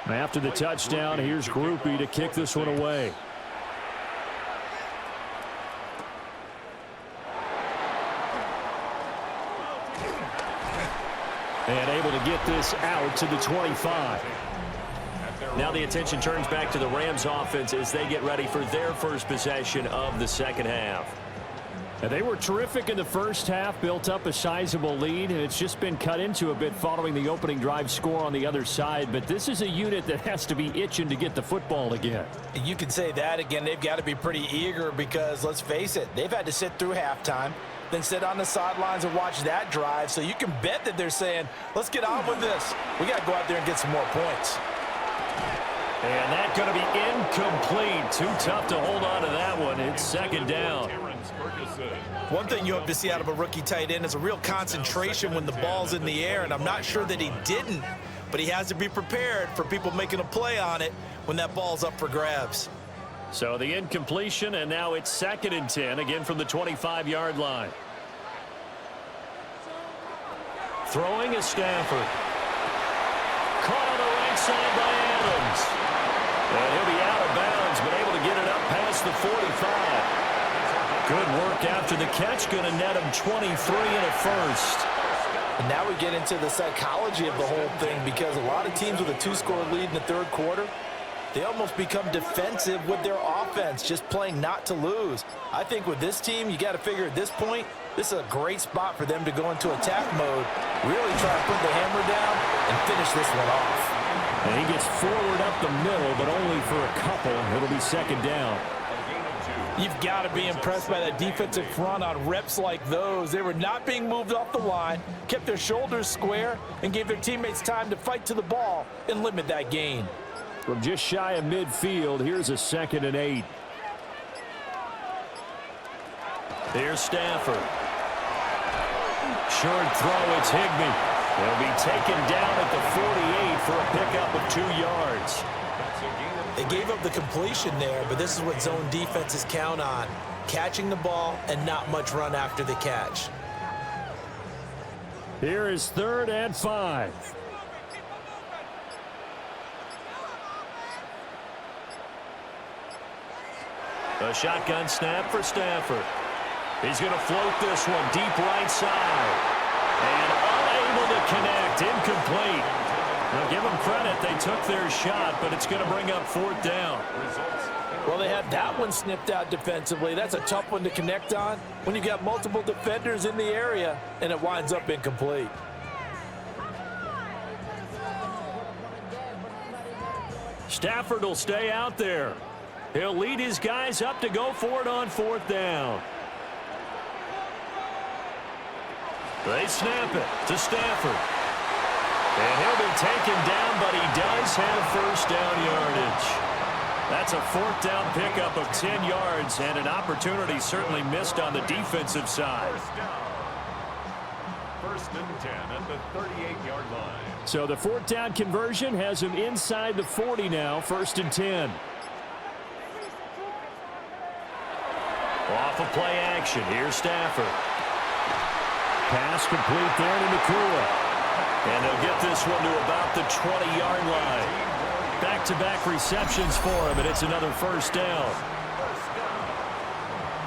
After the touchdown, here's Groupie to kick this one away. And able to get this out to the 25. Now the attention turns back to the Rams offense as they get ready for their first possession of the 2nd half. And they were terrific in the 1st half, built up a sizable lead, and it's just been cut into a bit following the opening drive score on the other side. But this is a unit that has to be itching to get the football again. You can say that again. They've got to be pretty eager because, let's face it, they've had to sit through halftime, then sit on the sidelines and watch that drive. So you can bet that they're saying, let's get on with this. We got to go out there and get some more points. And that's going to be incomplete. Too tough to hold on to that one. It's 2nd down. One thing you hope to see out of a rookie tight end is a real concentration when the ball's in the air, and I'm not sure that he didn't, but he has to be prepared for people making a play on it when that ball's up for grabs. So the incompletion, and now it's 2nd and 10, again from the 25-yard line. Throwing is Stafford. Caught on the right side by Adams. And he'll be out of bounds, but able to get it up past the 45. Good work after the catch. Going to net him 23 and a first. And now we get into the psychology of the whole thing, because a lot of teams with a 2-score lead in the third quarter, they almost become defensive with their offense, just playing not to lose. I think with this team, you got to figure at this point, this is a great spot for them to go into attack mode, really try to put the hammer down and finish this one off. And he gets forward up the middle, but only for a couple. It'll be 2nd down. You've got to be impressed by that defensive front on reps like those. They were not being moved off the line, kept their shoulders square, and gave their teammates time to fight to the ball and limit that gain. From just shy of midfield, here's a 2nd and 8. Here's Stafford. Short throw, it's Higbee. He'll be taken down at the 48 for a pickup of 2 yards. They gave up the completion there, but this is what zone defenses count on, catching the ball and not much run after the catch. Here is 3rd and 5. A shotgun snap for Stafford. He's going to float this one deep right side. And unable to connect, incomplete. Now give them credit, they took their shot, but it's going to bring up 4th down. Well, they had that one snipped out defensively. That's a tough one to connect on when you've got multiple defenders in the area, and it winds up incomplete. Stafford will stay out there. He'll lead his guys up to go for it on 4th down. They snap it to Stafford. And he'll be taken down, but he does have 1st down yardage. That's a 4th down pickup of 10 yards, and an opportunity certainly missed on the defensive side. 1st and 10 at the 38-yard line. So the 4th down conversion has him inside the 40 now, 1st and 10. Off of play action, here's Stafford. Pass complete there to Nakua. And they'll get this one to about the 20-yard line. Back-to-back receptions for him, and it's another 1st down.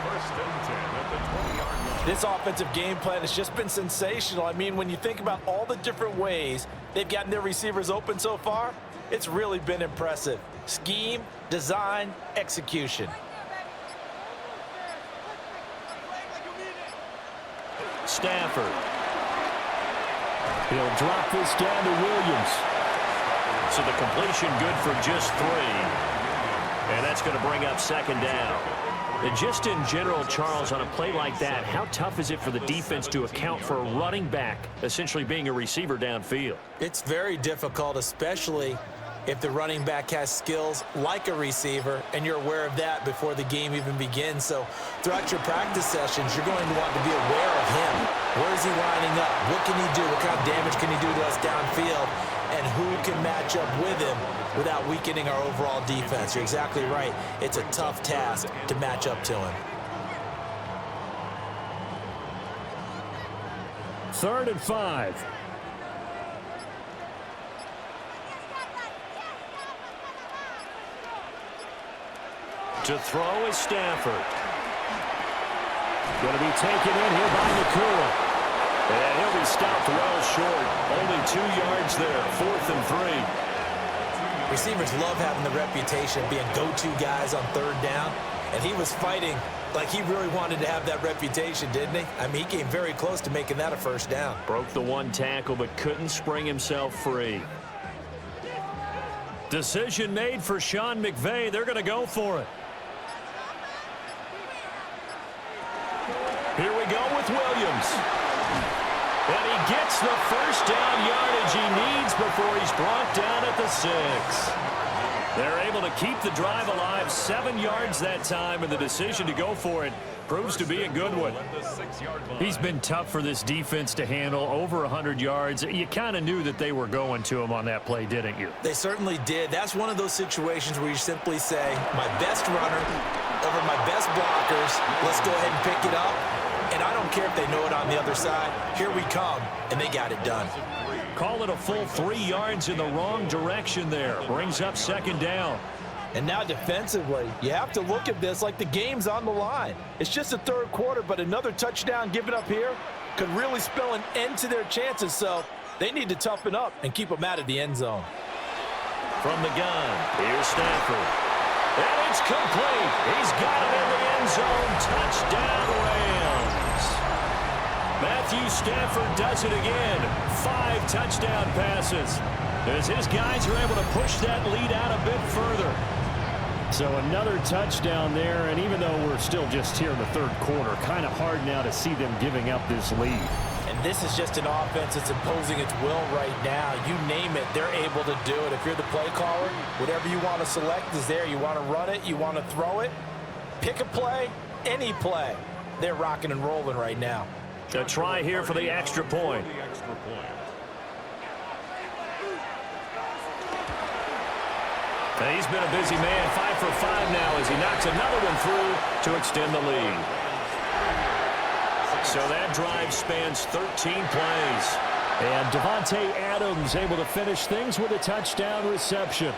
1st and 10 at the 20-yard line. This offensive game plan has just been sensational. I mean, when you think about all the different ways they've gotten their receivers open so far, it's really been impressive. Scheme, design, execution. Stafford. He'll drop this down to Williams. So the completion good for just 3. And that's going to bring up 2nd down. And just in general, Charles, on a play like that, how tough is it for the defense to account for a running back essentially being a receiver downfield? It's very difficult, especially if the running back has skills like a receiver, and you're aware of that before the game even begins. So throughout your practice sessions, you're going to want to be aware of him. Where is he lining up? What can he do? What kind of damage can he do to us downfield? And who can match up with him without weakening our overall defense? You're exactly right. It's a tough task to match up to him. 3rd and 5. To throw is Stafford. Going to be taken in here by Nakua. And he'll be stopped well short. Only 2 yards there. 4th and 3. Receivers love having the reputation of being go-to guys on 3rd down. And he was fighting like he really wanted to have that reputation, didn't he? I mean, he came very close to making that a 1st down. Broke the 1 tackle, but couldn't spring himself free. Decision made for Sean McVay. They're going to go for it. Here we go with Williams. And he gets the 1st down yardage he needs before he's brought down at the 6. They're able to keep the drive alive, 7 yards that time, and the decision to go for it proves to be a good one. He's been tough for this defense to handle, over 100 yards. You kind of knew that they were going to him on that play, didn't you? They certainly did. That's one of those situations where you simply say, my best runner over my best blockers, let's go ahead and pick it up. And I don't care if they know it on the other side. Here we come, and they got it done. Call it a full 3 yards in the wrong direction there. Brings up 2nd down. And now defensively, you have to look at this like the game's on the line. It's just the 3rd quarter, but another touchdown given up here could really spell an end to their chances. So they need to toughen up and keep them out of the end zone. From the gun, here's Stafford. And it's complete. He's got it in the end zone. Touchdown, Rams. Matthew Stafford does it again. 5 touchdown passes, as his guys are able to push that lead out a bit further. So another touchdown there, and even though we're still just here in the 3rd quarter, kind of hard now to see them giving up this lead. And this is just an offense that's imposing its will right now. You name it, they're able to do it. If you're the play caller, whatever you want to select is there. You want to run it, you want to throw it, pick a play, any play. They're rocking and rolling right now. A try here for the extra point. And he's been a busy man, 5 for 5 now as he knocks another one through to extend the lead. So that drive spans 13 plays. And Devontae Adams able to finish things with a touchdown reception.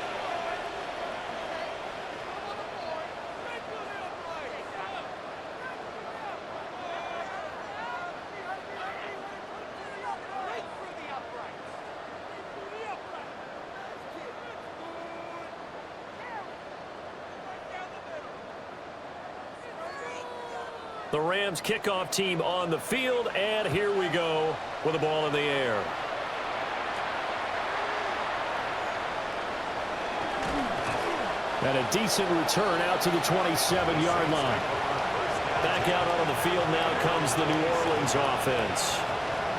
The Rams kickoff team on the field, and here we go with the ball in the air. And a decent return out to the 27-yard line. Back out on the field now comes the New Orleans offense.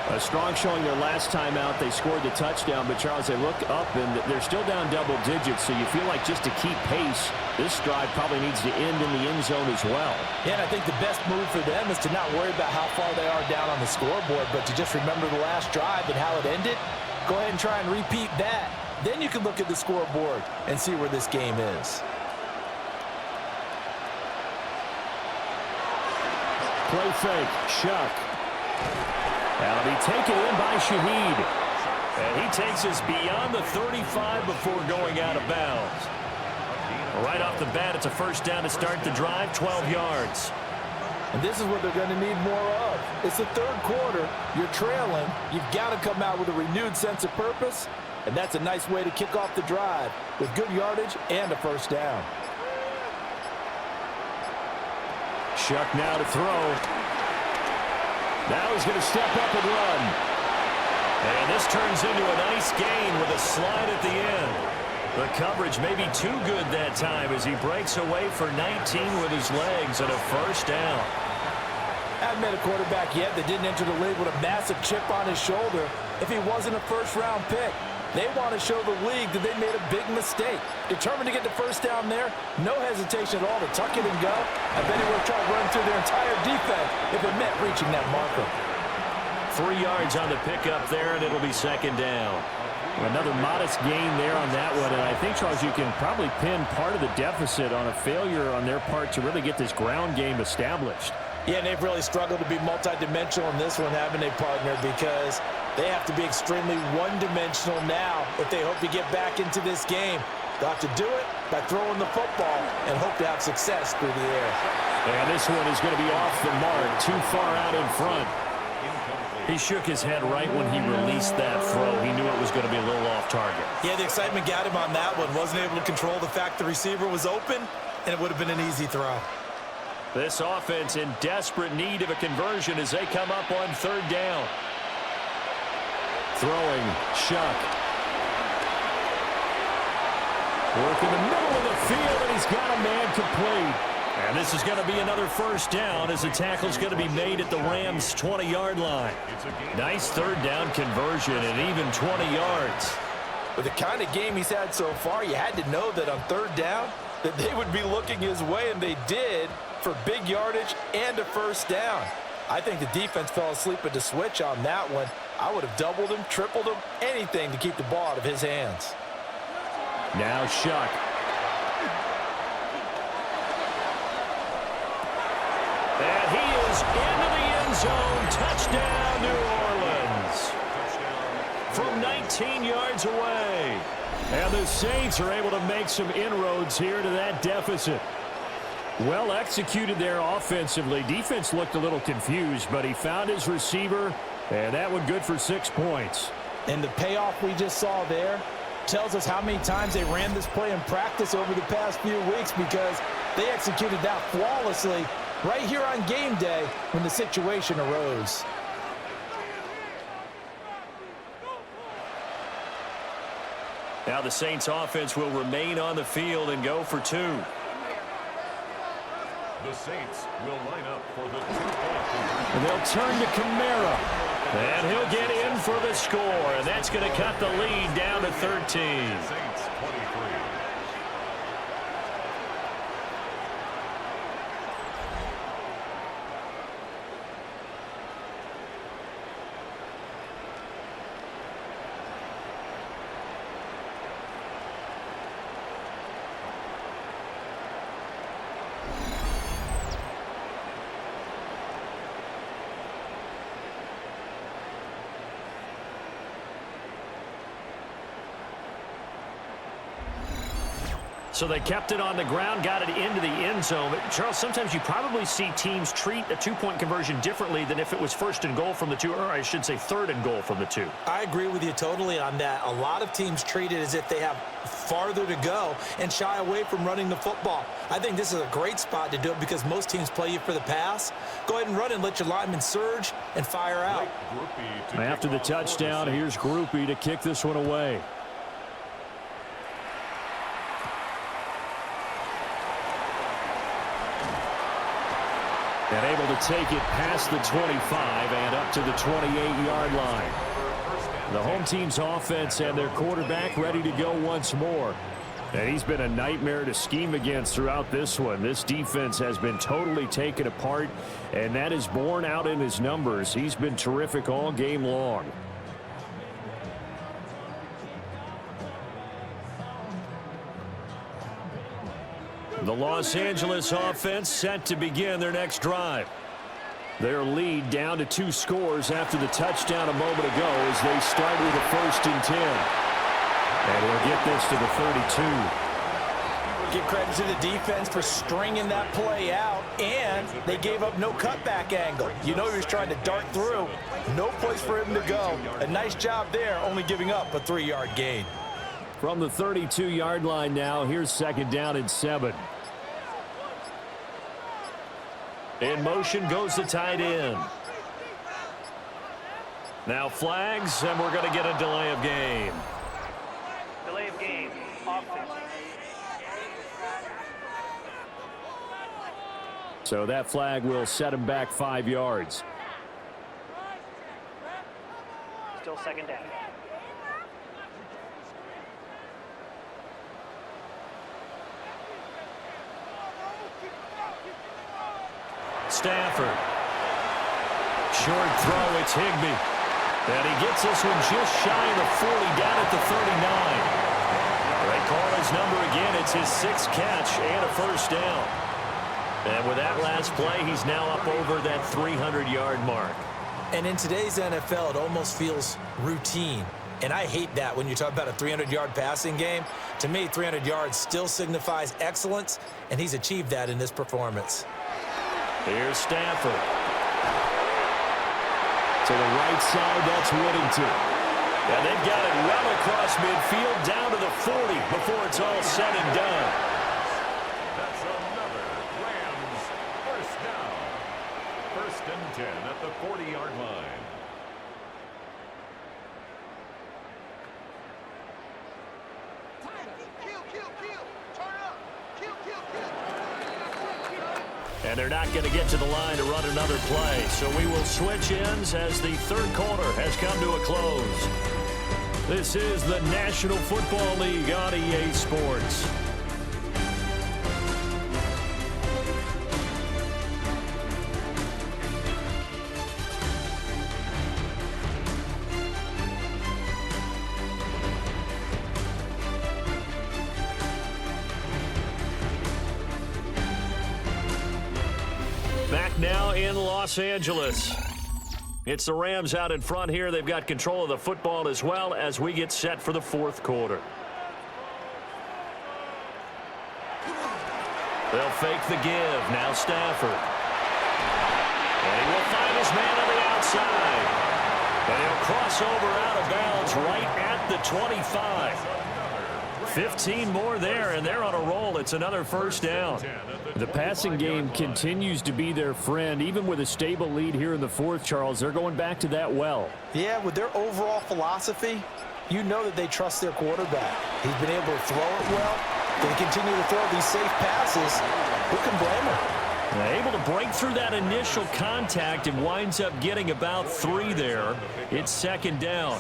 A strong showing their last time out. They scored the touchdown, but Charles, they look up and they're still down double digits, so you feel like just to keep pace, this drive probably needs to end in the end zone as well. Yeah, and I think the best move for them is to not worry about how far they are down on the scoreboard, but to just remember the last drive and how it ended. Go ahead and try and repeat that. Then you can look at the scoreboard and see where this game is. Play fake, Shough. That'll be taken in by Shaheed. And he takes us beyond the 35 before going out of bounds. Right off the bat, it's a first down to start the drive, 12 yards. And this is what they're going to need more of. It's the 3rd quarter. You're trailing. You've got to come out with a renewed sense of purpose. And that's a nice way to kick off the drive with good yardage and a first down. Shough now to throw. Now he's going to step up and run. And this turns into a nice gain with a slide at the end. The coverage may be too good that time as he breaks away for 19 with his legs and a first down. I haven't met a quarterback yet that didn't enter the league with a massive chip on his shoulder if he wasn't a first-round pick. They want to show the league that they made a big mistake. Determined to get the first down there, no hesitation at all to tuck it and go. I bet he would have tried to run through their entire defense if it meant reaching that marker. 3 yards on the pickup there, and it'll be 2nd down. Another modest gain there on that one, and I think, Charles, you can probably pin part of the deficit on a failure on their part to really get this ground game established. Yeah, and they've really struggled to be multidimensional in this one, haven't they, partner? Because they have to be extremely one-dimensional now if they hope to get back into this game. They'll have to do it by throwing the football and hope to have success through the air. And this one is going to be off the mark, too far out in front. He shook his head right when he released that throw. He knew it was going to be a little off target. Yeah, the excitement got him on that one. Wasn't able to control the fact the receiver was open, and it would have been an easy throw. This offense in desperate need of a conversion as they come up on 3rd down. Throwing, Shough. Work in the middle of the field, and he's got a man complete. And this is going to be another first down as the tackle's going to be made at the Rams' 20-yard line. Nice 3rd down conversion and even 20 yards. With the kind of game he's had so far, you had to know that on third down that they would be looking his way, and they did, for big yardage and a first down. I think the defense fell asleep at the switch on that one. I would have doubled him, tripled him, anything to keep the ball out of his hands. Now Shough. And he is into the end zone. Touchdown, New Orleans. From 19 yards away. And the Saints are able to make some inroads here to that deficit. Well executed there offensively. Defense looked a little confused, but he found his receiver, and that one good for 6 points. And the payoff we just saw there tells us how many times they ran this play in practice over the past few weeks, because they executed that flawlessly right here on game day when the situation arose. Now the Saints offense will remain on the field and go for 2. The Saints will line up for the 2-point. And they'll turn to Kamara. And he'll get in for the score. And that's going to cut the lead down to 13. Saints 23. So they kept it on the ground, got it into the end zone. But Charles, sometimes you probably see teams treat a 2-point conversion differently than if it was first and goal from the 2, or I should say third and goal from the 2. I agree with you totally on that. A lot of teams treat it as if they have farther to go and shy away from running the football. I think this is a great spot to do it because most teams play you for the pass. Go ahead and run and let your linemen surge and fire out. After the touchdown, here's Groupie to kick this one away. And able to take it past the 25 and up to the 28-yard line. The home team's offense and their quarterback ready to go once more. And he's been a nightmare to scheme against throughout this one. This defense has been totally taken apart, and that is borne out in his numbers. He's been terrific all game long. The Los Angeles offense set to begin their next drive. Their lead down to 2 scores after the touchdown a moment ago as they start with a 1st and 10. And we'll get this to the 32. Give credit to the defense for stringing that play out, and they gave up no cutback angle. You know he was trying to dart through. No place for him to go. A nice job there, only giving up a 3-yard gain. From the 32-yard line now, here's 2nd down and 7. In motion goes the tight end. Now flags, and we're going to get a delay of game. Delay of game. Offense. So that flag will set him back 5 yards. Still 2nd down. Stafford. Short throw, it's Higbee. And he gets this one just shy of the 40, down at the 39. They call his number again. It's his 6th catch and a 1st down. And with that last play, he's now up over that 300-yard mark. And in today's NFL, it almost feels routine. And I hate that when you talk about a 300-yard passing game. To me, 300 yards still signifies excellence, and he's achieved that in this performance. Here's Stafford. To the right side, that's Whittington. And they've got it well across midfield, down to the 40 before it's all said and done. That's another Rams 1st down. 1st and 10 at the 40-yard line. And they're not going to get to the line to run another play. So we will switch ends as the 3rd quarter has come to a close. This is the National Football League on EA Sports. Back now in Los Angeles. It's the Rams out in front here. They've got control of the football as well as we get set for the fourth quarter. They'll fake the give. Now Stafford. And he will find his man on the outside. And he'll cross over out of bounds right at the 25. 15 more there, and they're on a roll. It's another first down. The passing game continues to be their friend. Even with a stable lead here in the fourth, Charles, they're going back to that well. Yeah, with their overall philosophy, you know that they trust their quarterback. He's been able to throw it well. They continue to throw these safe passes. Who can blame him? Able to break through that initial contact and winds up getting about 3 there. It's second down.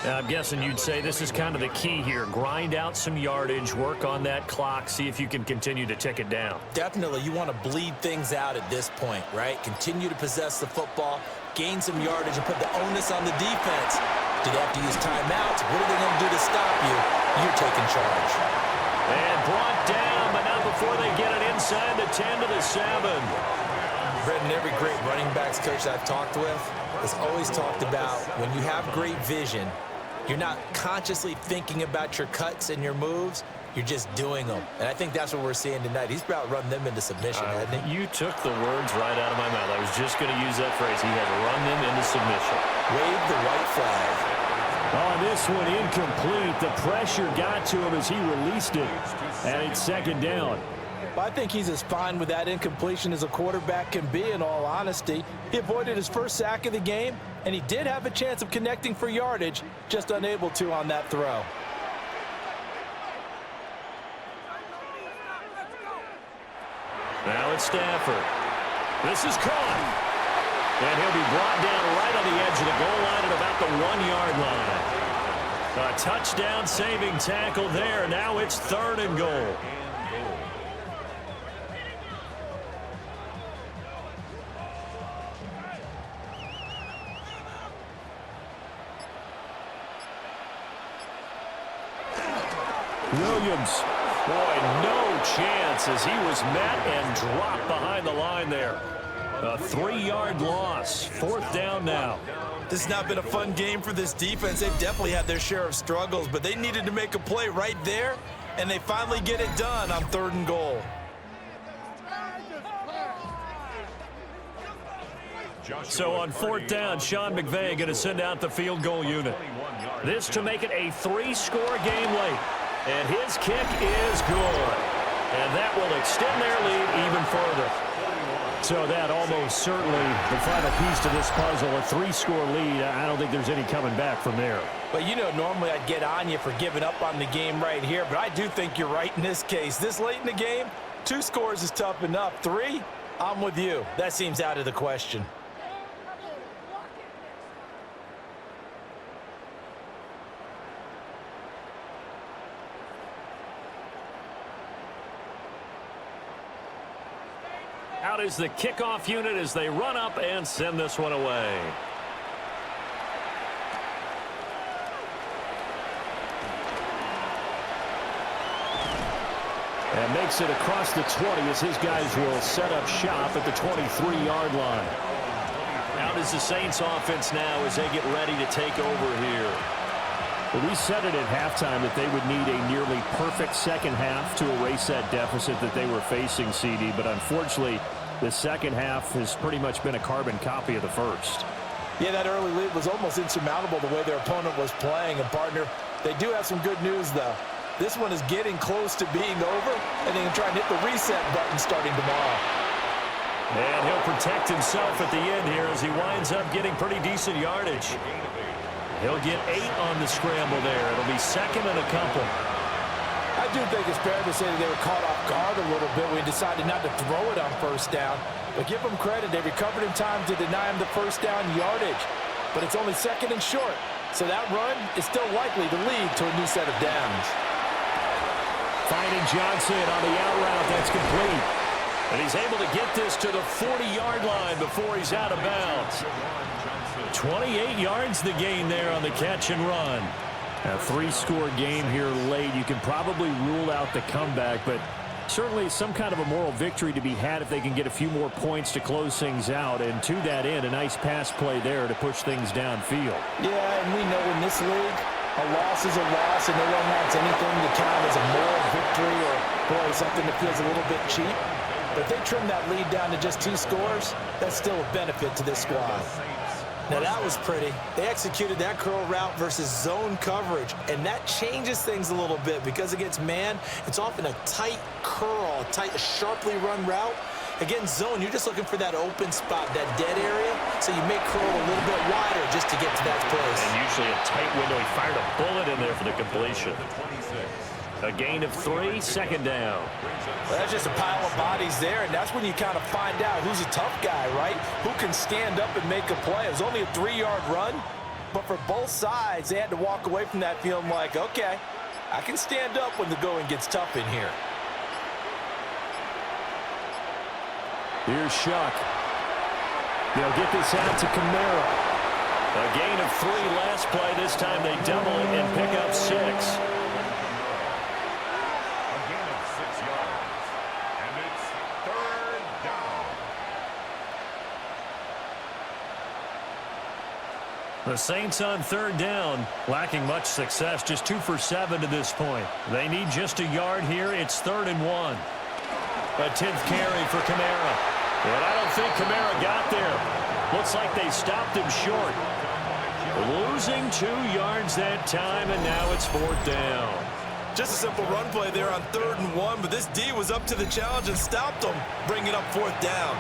I'm guessing you'd say this is kind of the key here. Grind out some yardage, work on that clock, see if you can continue to tick it down. Definitely, you want to bleed things out at this point, right? Continue to possess the football, gain some yardage, and put the onus on the defense. Do they have to use timeouts? What are they going to do to stop you? You're taking charge. And brought down, but not before they get it inside the 10 to the 7. Brendan, every great running backs coach I've talked with has always talked about when you have great vision, you're not consciously thinking about your cuts and your moves. You're just doing them. And I think that's what we're seeing tonight. He's about run them into submission, hasn't he? You took the words right out of my mouth. I was just going to use that phrase. He has run them into submission. Wave the white flag. On this one, incomplete. The pressure got to him as he released it. And it's second down. I think he's as fine with that incompletion as a quarterback can be, in all honesty. He avoided his first sack of the game, and he did have a chance of connecting for yardage, just unable to on that throw. Now it's Stafford. This is caught. And he'll be brought down right on the edge of the goal line at about the 1-yard line. A touchdown saving tackle there. Now it's 3rd and goal. Williams, boy, no chance as he was met and dropped behind the line there. A 3-yard loss. 4th down now. This has not been a fun game for this defense. They've definitely had their share of struggles, but they needed to make a play right there, and they finally get it done on 3rd and goal. So on 4th down, Sean McVay going to send out the field goal unit. This to make it a 3-score game late. And his kick is good. And that will extend their lead even further. So that almost certainly the final piece to this puzzle, a 3-score lead. I don't think there's any coming back from there. But you know, normally I'd get on you for giving up on the game right here, but I do think you're right in this case. This late in the game, 2 scores is tough enough. 3, I'm with you. That seems out of the question. Out is the kickoff unit as they run up and send this one away. And makes it across the 20 as his guys will set up shop at the 23-yard line. Out is the Saints offense now as they get ready to take over here. Well, we said it at halftime that they would need a nearly perfect second half to erase that deficit that they were facing, CD. But unfortunately, the second half has pretty much been a carbon copy of the first. Yeah, that early lead was almost insurmountable the way their opponent was playing. And, partner, they do have some good news, though. This one is getting close to being over, and they can try and hit the reset button starting tomorrow. And he'll protect himself at the end here as he winds up getting pretty decent yardage. He'll get 8 on the scramble there. It'll be 2nd and a couple. I do think it's fair to say that they were caught off guard a little bit when we decided not to throw it on 1st down. But give them credit. They recovered in time to deny him the 1st down yardage. But it's only 2nd and short. So that run is still likely to lead to a new set of downs. Finding Johnson on the out route. That's complete. And he's able to get this to the 40-yard line before he's out of bounds. 28 yards the gain there on the catch and run. A 3-score game here late. You can probably rule out the comeback, but certainly some kind of a moral victory to be had if they can get a few more points to close things out. And to that end, a nice pass play there to push things downfield. Yeah, and we know in this league, a loss is a loss, and no one wants anything to count as a moral victory or, boy, something that feels a little bit cheap. But if they trim that lead down to just 2 scores, that's still a benefit to this squad. Now that was pretty. They executed that curl route versus zone coverage, and that changes things a little bit because against man, it's often a tight curl, a sharply run route. Against zone, you're just looking for that open spot, that dead area, so you may curl a little bit wider just to get to that place. And usually a tight window. He fired a bullet in there for the completion. A gain of 3, second down. Well, that's just a pile of bodies there, and that's when you kind of find out who's a tough guy, right? Who can stand up and make a play. It was only a 3-yard run, but for both sides, they had to walk away from that feeling like, okay, I can stand up when the going gets tough in here. Here's Shough. They'll get this out to Kamara. A gain of 3 last play. This time they double it and pick up 6. The Saints on 3rd down, lacking much success, just 2 for 7 to this point. They need just a yard here. It's 3rd and 1. A 10th carry for Kamara. And I don't think Kamara got there. Looks like they stopped him short. Losing 2 yards that time, and now it's 4th down. Just a simple run play there on 3rd and 1, but this D was up to the challenge and stopped them, bringing up 4th down.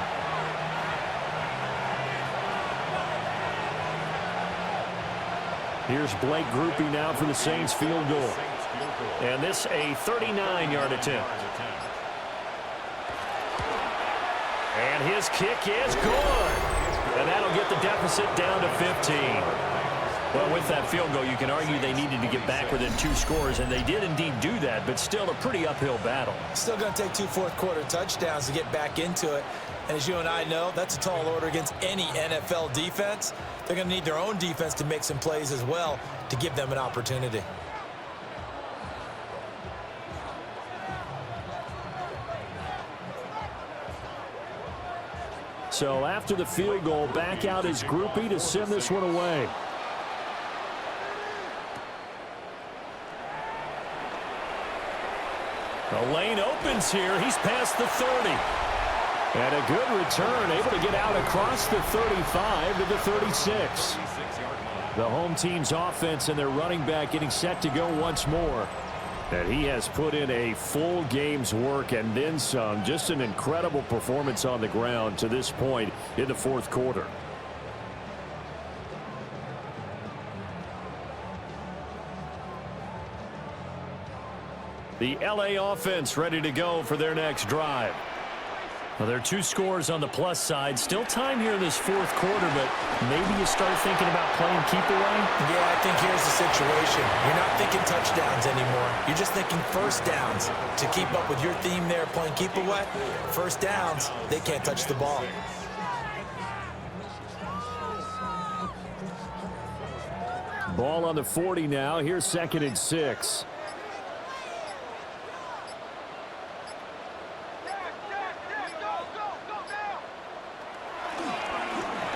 Here's Blake Groupie now for the Saints field goal. And this a 39-yard attempt. And his kick is good. And that'll get the deficit down to 15. Well, with that field goal, you can argue they needed to get back within 2 scores, and they did indeed do that, but still a pretty uphill battle. Still going to take 2 fourth-quarter touchdowns to get back into it. And as you and I know, that's a tall order against any NFL defense. They're going to need their own defense to make some plays as well to give them an opportunity. So after the field goal, back out is Groupie to send this one away. The lane opens here. He's past the 30. And a good return, able to get out across the 35 to the 36. The home team's offense and their running back getting set to go once more. And he has put in a full game's work and then some. Just an incredible performance on the ground to this point in the 4th quarter. The LA offense ready to go for their next drive. Well, there are 2 scores on the plus side. Still time here in this 4th quarter, but maybe you start thinking about playing keep away? Yeah, I think here's the situation. You're not thinking touchdowns anymore. You're just thinking first downs. To keep up with your theme there, playing keep away, first downs, they can't touch the ball. Ball on the 40 now. Here's 2nd and 6.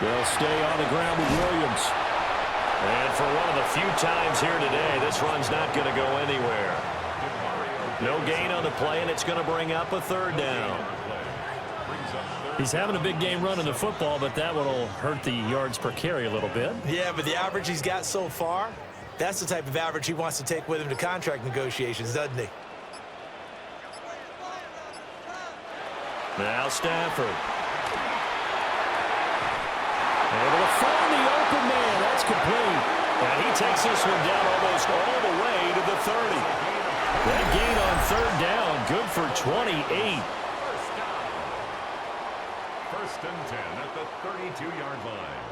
They'll stay on the ground with Williams. And for one of the few times here today, this run's not going to go anywhere. No gain on the play, and it's going to bring up a 3rd down. He's having a big game running the football, but that one will hurt the yards per carry a little bit. Yeah, but the average he's got so far, that's the type of average he wants to take with him to contract negotiations, doesn't he? Now Stafford. Able to find the open man. That's complete. And he takes this one down almost all the way to the 30. That gain on 3rd down, good for 28. First and 10 at the 32-yard line.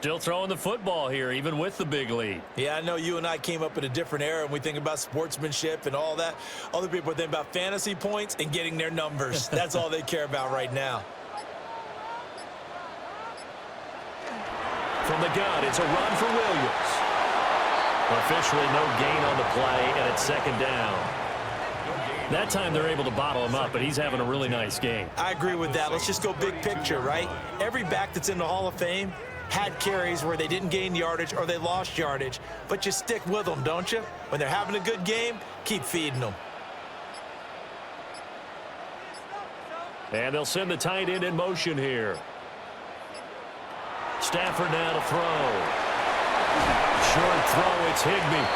Still throwing the football here, even with the big lead. Yeah, I know you and I came up in a different era, and we think about sportsmanship and all that. Other people are thinking about fantasy points and getting their numbers. That's all they care about right now. From the gun, it's a run for Williams. Officially no gain on the play, and it's second down. That time they're able to bottle him up, but he's having a really nice game. I agree with that. Let's just go big picture, right? Every back that's in the Hall of Fame had carries where they didn't gain yardage or they lost yardage, but you stick with them, don't you? When they're having a good game, keep feeding them. And they'll send the tight end in motion here. Stafford now to throw. Short throw, it's Higbee.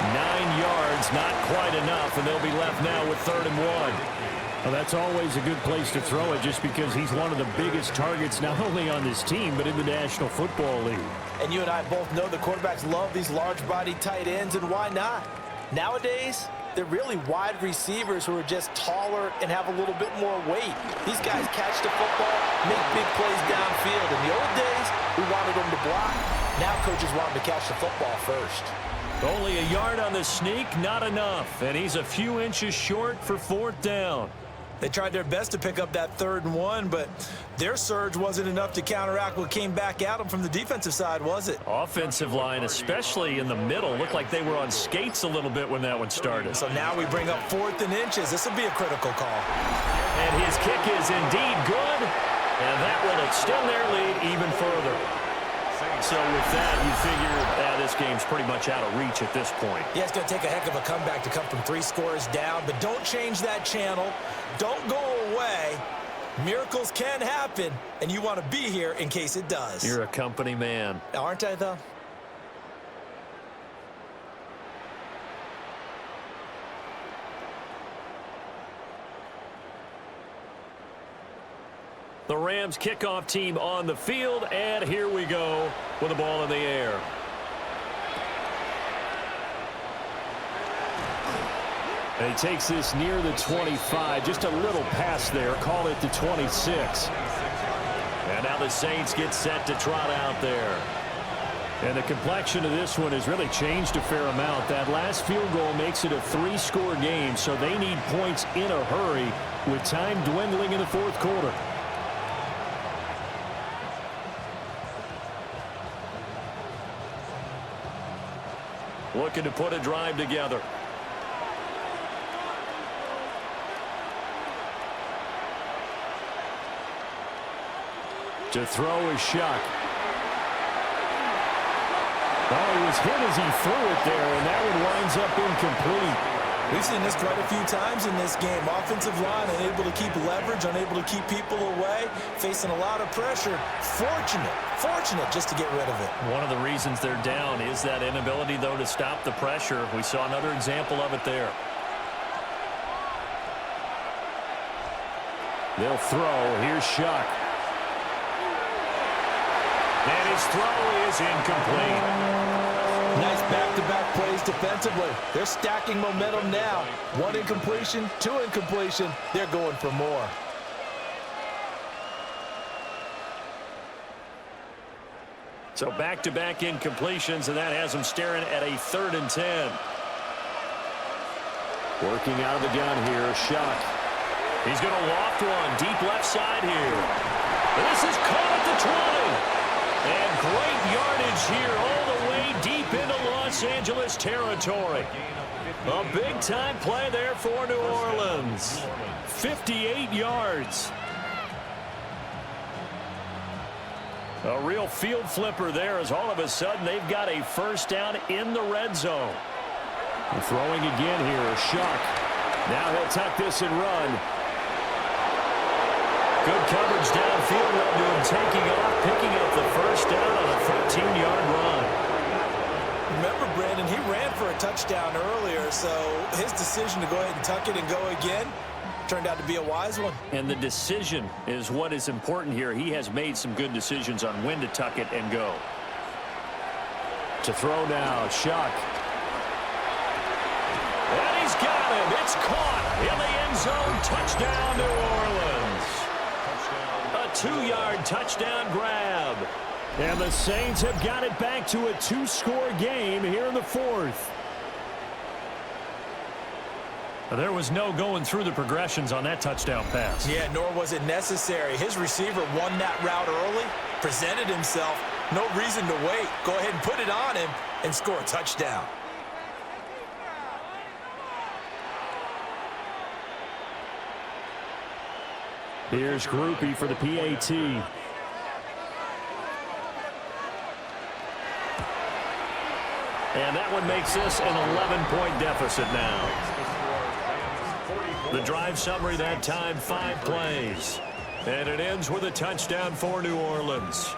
9 yards, not quite enough, and they'll be left now with 3rd and 1. Well, that's always a good place to throw it just because he's one of the biggest targets not only on this team but in the National Football League. And you and I both know the quarterbacks love these large-bodied tight ends, and why not? Nowadays, they're really wide receivers who are just taller and have a little bit more weight. These guys catch the football, make big plays downfield. In the old days, we wanted them to block. Now coaches want them to catch the football first. Only a yard on the sneak, not enough. And he's a few inches short for 4th down. They tried their best to pick up that 3rd and 1, but their surge wasn't enough to counteract what came back at them from the defensive side, was it? Offensive line, especially in the middle, looked like they were on skates a little bit when that one started. So now we bring up 4th and inches. This will be a critical call. And his kick is indeed good, and that will extend their lead even further. So with that, you figure this game's pretty much out of reach at this point. Yeah, it's going to take a heck of a comeback to come from 3 scores down, but don't change that channel. Don't go away. Miracles can happen, and you want to be here in case it does. You're a company man. Aren't I, though? The Rams kickoff team on the field, and here we go with the ball in the air. And he takes this near the 25, just a little pass there, call it the 26. And now the Saints get set to trot out there. And the complexion of this one has really changed a fair amount. That last field goal makes it a 3-score game, so they need points in a hurry with time dwindling in the 4th quarter. Looking to put a drive together. To throw is Shough. Oh, he was hit as he threw it there, and that one winds up incomplete. We've seen this quite a few times in this game. Offensive line unable to keep leverage, unable to keep people away, facing a lot of pressure. Fortunate just to get rid of it. One of the reasons they're down is that inability, though, to stop the pressure. We saw another example of it there. They'll throw. Here's Shough. And his throw is incomplete. Nice back-to-back plays defensively. They're stacking momentum now. 1 incompletion, 2 incompletion. They're going for more. So back-to-back incompletions, and that has them staring at a 3rd and 10. Working out of the gun here, Shough. He's going to loft one deep left side here. This is caught at the 20. And great yardage here all the way deep into Los Angeles territory. A big-time play there for New Orleans. 58 yards. A real field flipper there as all of a sudden they've got a 1st down in the red zone. And throwing again here, Shough. Now he'll tuck this and run. Good coverage downfield, led to him taking off, picking up the 1st down on a 13-yard run. Remember, Brandon, he ran for a touchdown earlier, so his decision to go ahead and tuck it and go again turned out to be a wise one. And the decision is what is important here. He has made some good decisions on when to tuck it and go. To throw now, Shough. And he's got him. It's caught in the end zone. Touchdown, New Orleans. A 2-yard touchdown grab. And the Saints have got it back to a 2-score game here in the fourth. There was no going through the progressions on that touchdown pass. Yeah, nor was it necessary. His receiver won that route early, presented himself. No reason to wait. Go ahead and put it on him and score a touchdown. Here's Groupie for the PAT. And that one makes this an 11-point deficit now. The drive summary that time, 5 plays. And it ends with a touchdown for New Orleans.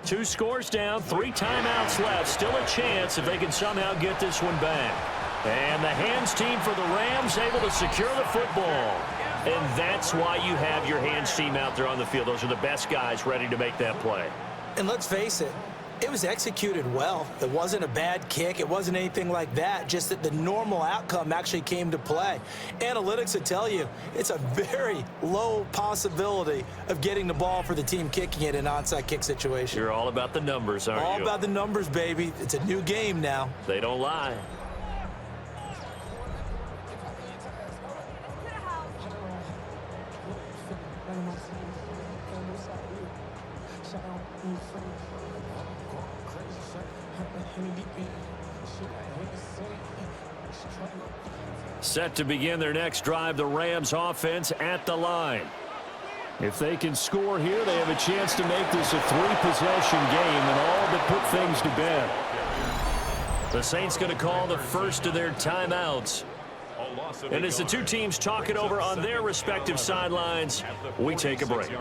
Two scores down, 3 timeouts left. Still a chance if they can somehow get this one back. And the hands team for the Rams able to secure the football. And that's why you have your hands team out there on the field. Those are the best guys ready to make that play. And let's face it, it was executed well. It wasn't a bad kick. It wasn't anything like that. Just that the normal outcome actually came to play. Analytics would tell you it's a very low possibility of getting the ball for the team kicking it in an onside kick situation. You're all about the numbers, aren't you? All about the numbers, baby. It's a new game now. They don't lie. Set to begin their next drive, the Rams offense at the line. If they can score here, they have a chance to make this a 3-possession game and all but put things to bed. The Saints going to call the first of their timeouts. And as the two teams talk it over on their respective sidelines, we take a break.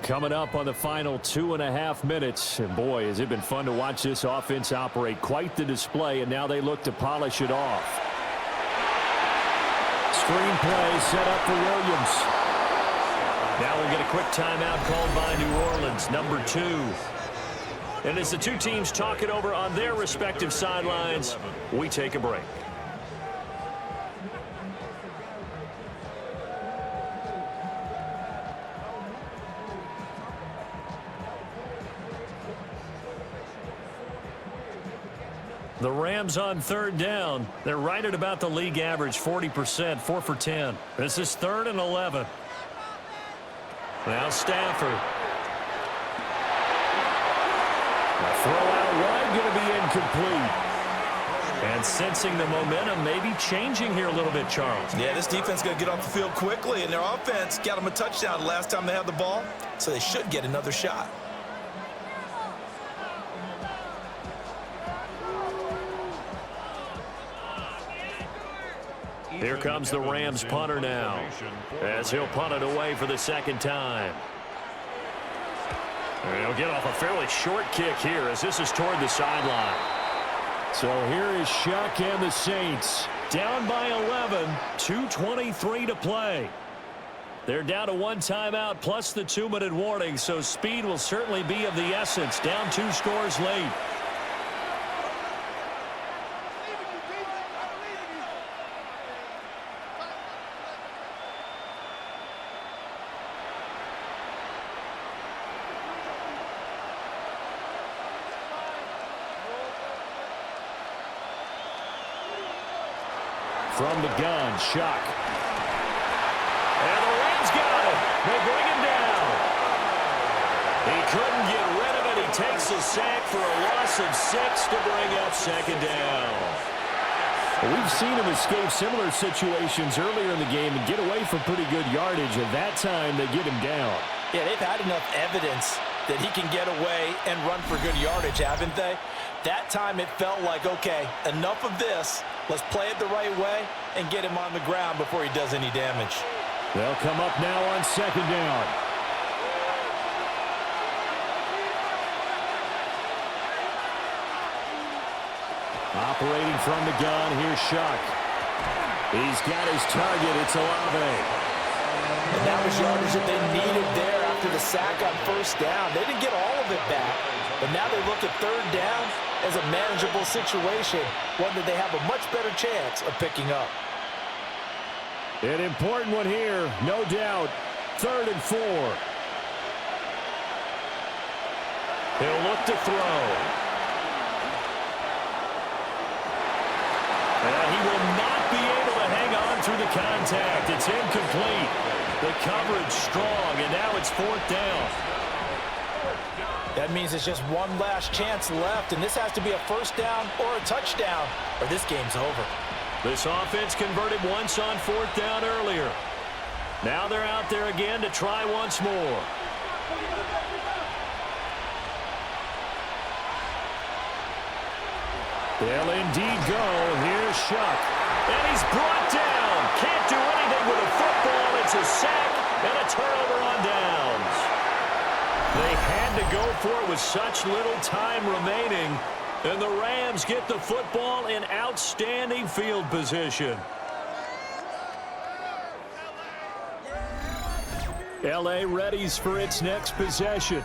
Coming up on the final 2.5 minutes. And boy, has it been fun to watch this offense operate. Quite the display, and now they look to polish it off. Screen play set up for Williams. Now we'll get a quick timeout called by New Orleans, number 2. And as the two teams talk it over on their respective sidelines, we take a break. The Rams on 3rd down. They're right at about the league average, 40%, 4 for 10. This is 3rd and 11. Now Stafford. The throw out wide going to be incomplete. And sensing the momentum maybe changing here a little bit, Charles. Yeah, this defense is going to get off the field quickly, and their offense got them a touchdown the last time they had the ball, so they should get another shot. Here comes the Rams punter now, as he'll punt it away for the 2nd time. And he'll get off a fairly short kick here as this is toward the sideline. So here is Shough and the Saints down by 11, 2:23 to play. They're down to 1 timeout plus the 2-minute warning, so speed will certainly be of the essence. Down 2 scores late. From the gun, Shough. And the Rams got it. They bring him down. He couldn't get rid of it. He takes a sack for a loss of 6 to bring up 2nd down. We've seen him escape similar situations earlier in the game and get away from pretty good yardage. At that time, they get him down. Yeah, they've had enough evidence that he can get away and run for good yardage, haven't they? That time it felt like, okay, enough of this. Let's play it the right way and get him on the ground before he does any damage. They'll come up now on 2nd down. Operating from the gun, here's Shough. He's got his target. It's Olave. And that was yardage that they needed there after the sack on first down. They didn't get all of it back, but now they look at third down as a manageable situation, one that they have a much better chance of picking up. An important one here, no doubt. 3rd and 4. He'll look to throw. And he will not be able to hang on through the contact. It's incomplete. The coverage strong, and now it's 4th down. That means it's just one last chance left, and this has to be a first down or a touchdown, or this game's over. This offense converted once on 4th down earlier. Now they're out there again to try once more. They'll indeed go. Here's Shough. And he's brought down. Can't do anything with a football. It's a sack and a turnover on downs. They had to go for it with such little time remaining. And the Rams get the football in outstanding field position. L.A. readies for its next possession.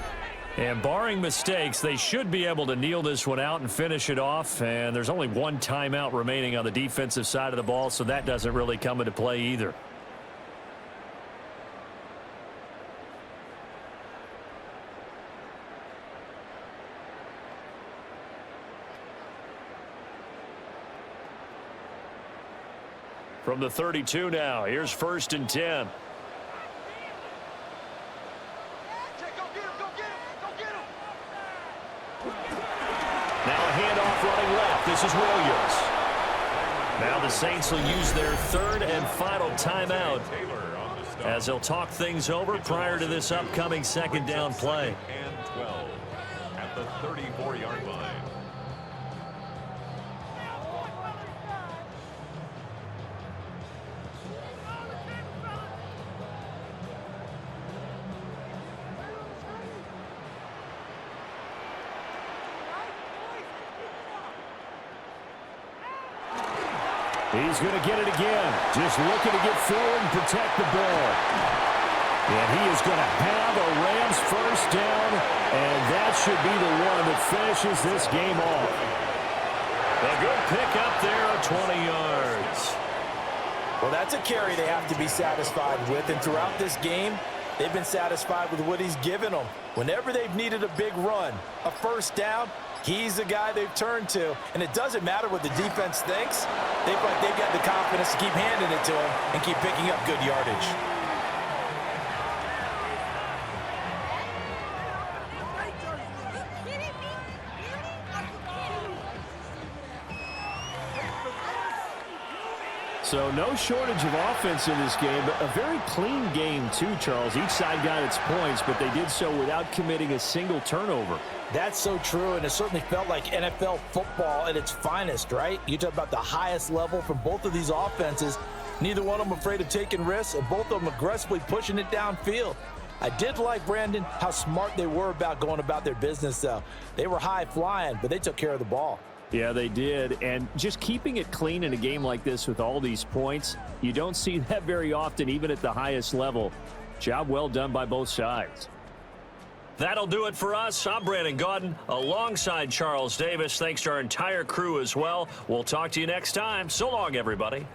And barring mistakes, they should be able to kneel this one out and finish it off. And there's only one timeout remaining on the defensive side of the ball, so that doesn't really come into play either. From the 32 now, here's 1st and 10. Now a handoff running left. This is Williams. Now the Saints will use their 3rd and final timeout as they'll talk things over prior to this upcoming 2nd down play. And 12 at the 34-yard line. He's going to get it again. Just looking to get forward and protect the ball. And he is going to have a Rams 1st down, and that should be the one that finishes this game off. A good pickup there of 20 yards. Well, that's a carry they have to be satisfied with, and throughout this game, they've been satisfied with what he's given them. Whenever they've needed a big run, a 1st down, he's the guy they've turned to, and it doesn't matter what the defense thinks. They've got the confidence to keep handing it to him and keep picking up good yardage. So no shortage of offense in this game, but a very clean game too, Charles. Each side got its points, but they did so without committing a single turnover. That's so true, and it certainly felt like NFL football at its finest, right? You talk about the highest level from both of these offenses. Neither one of them afraid of taking risks, and both of them aggressively pushing it downfield. I did like, Brandon, how smart they were about going about their business, though. They were high-flying, but they took care of the ball. Yeah, they did, and just keeping it clean in a game like this with all these points, you don't see that very often, even at the highest level. Job well done by both sides. That'll do it for us. I'm Brandon Gaudin alongside Charles Davis. Thanks to our entire crew as well. We'll talk to you next time. So long, everybody.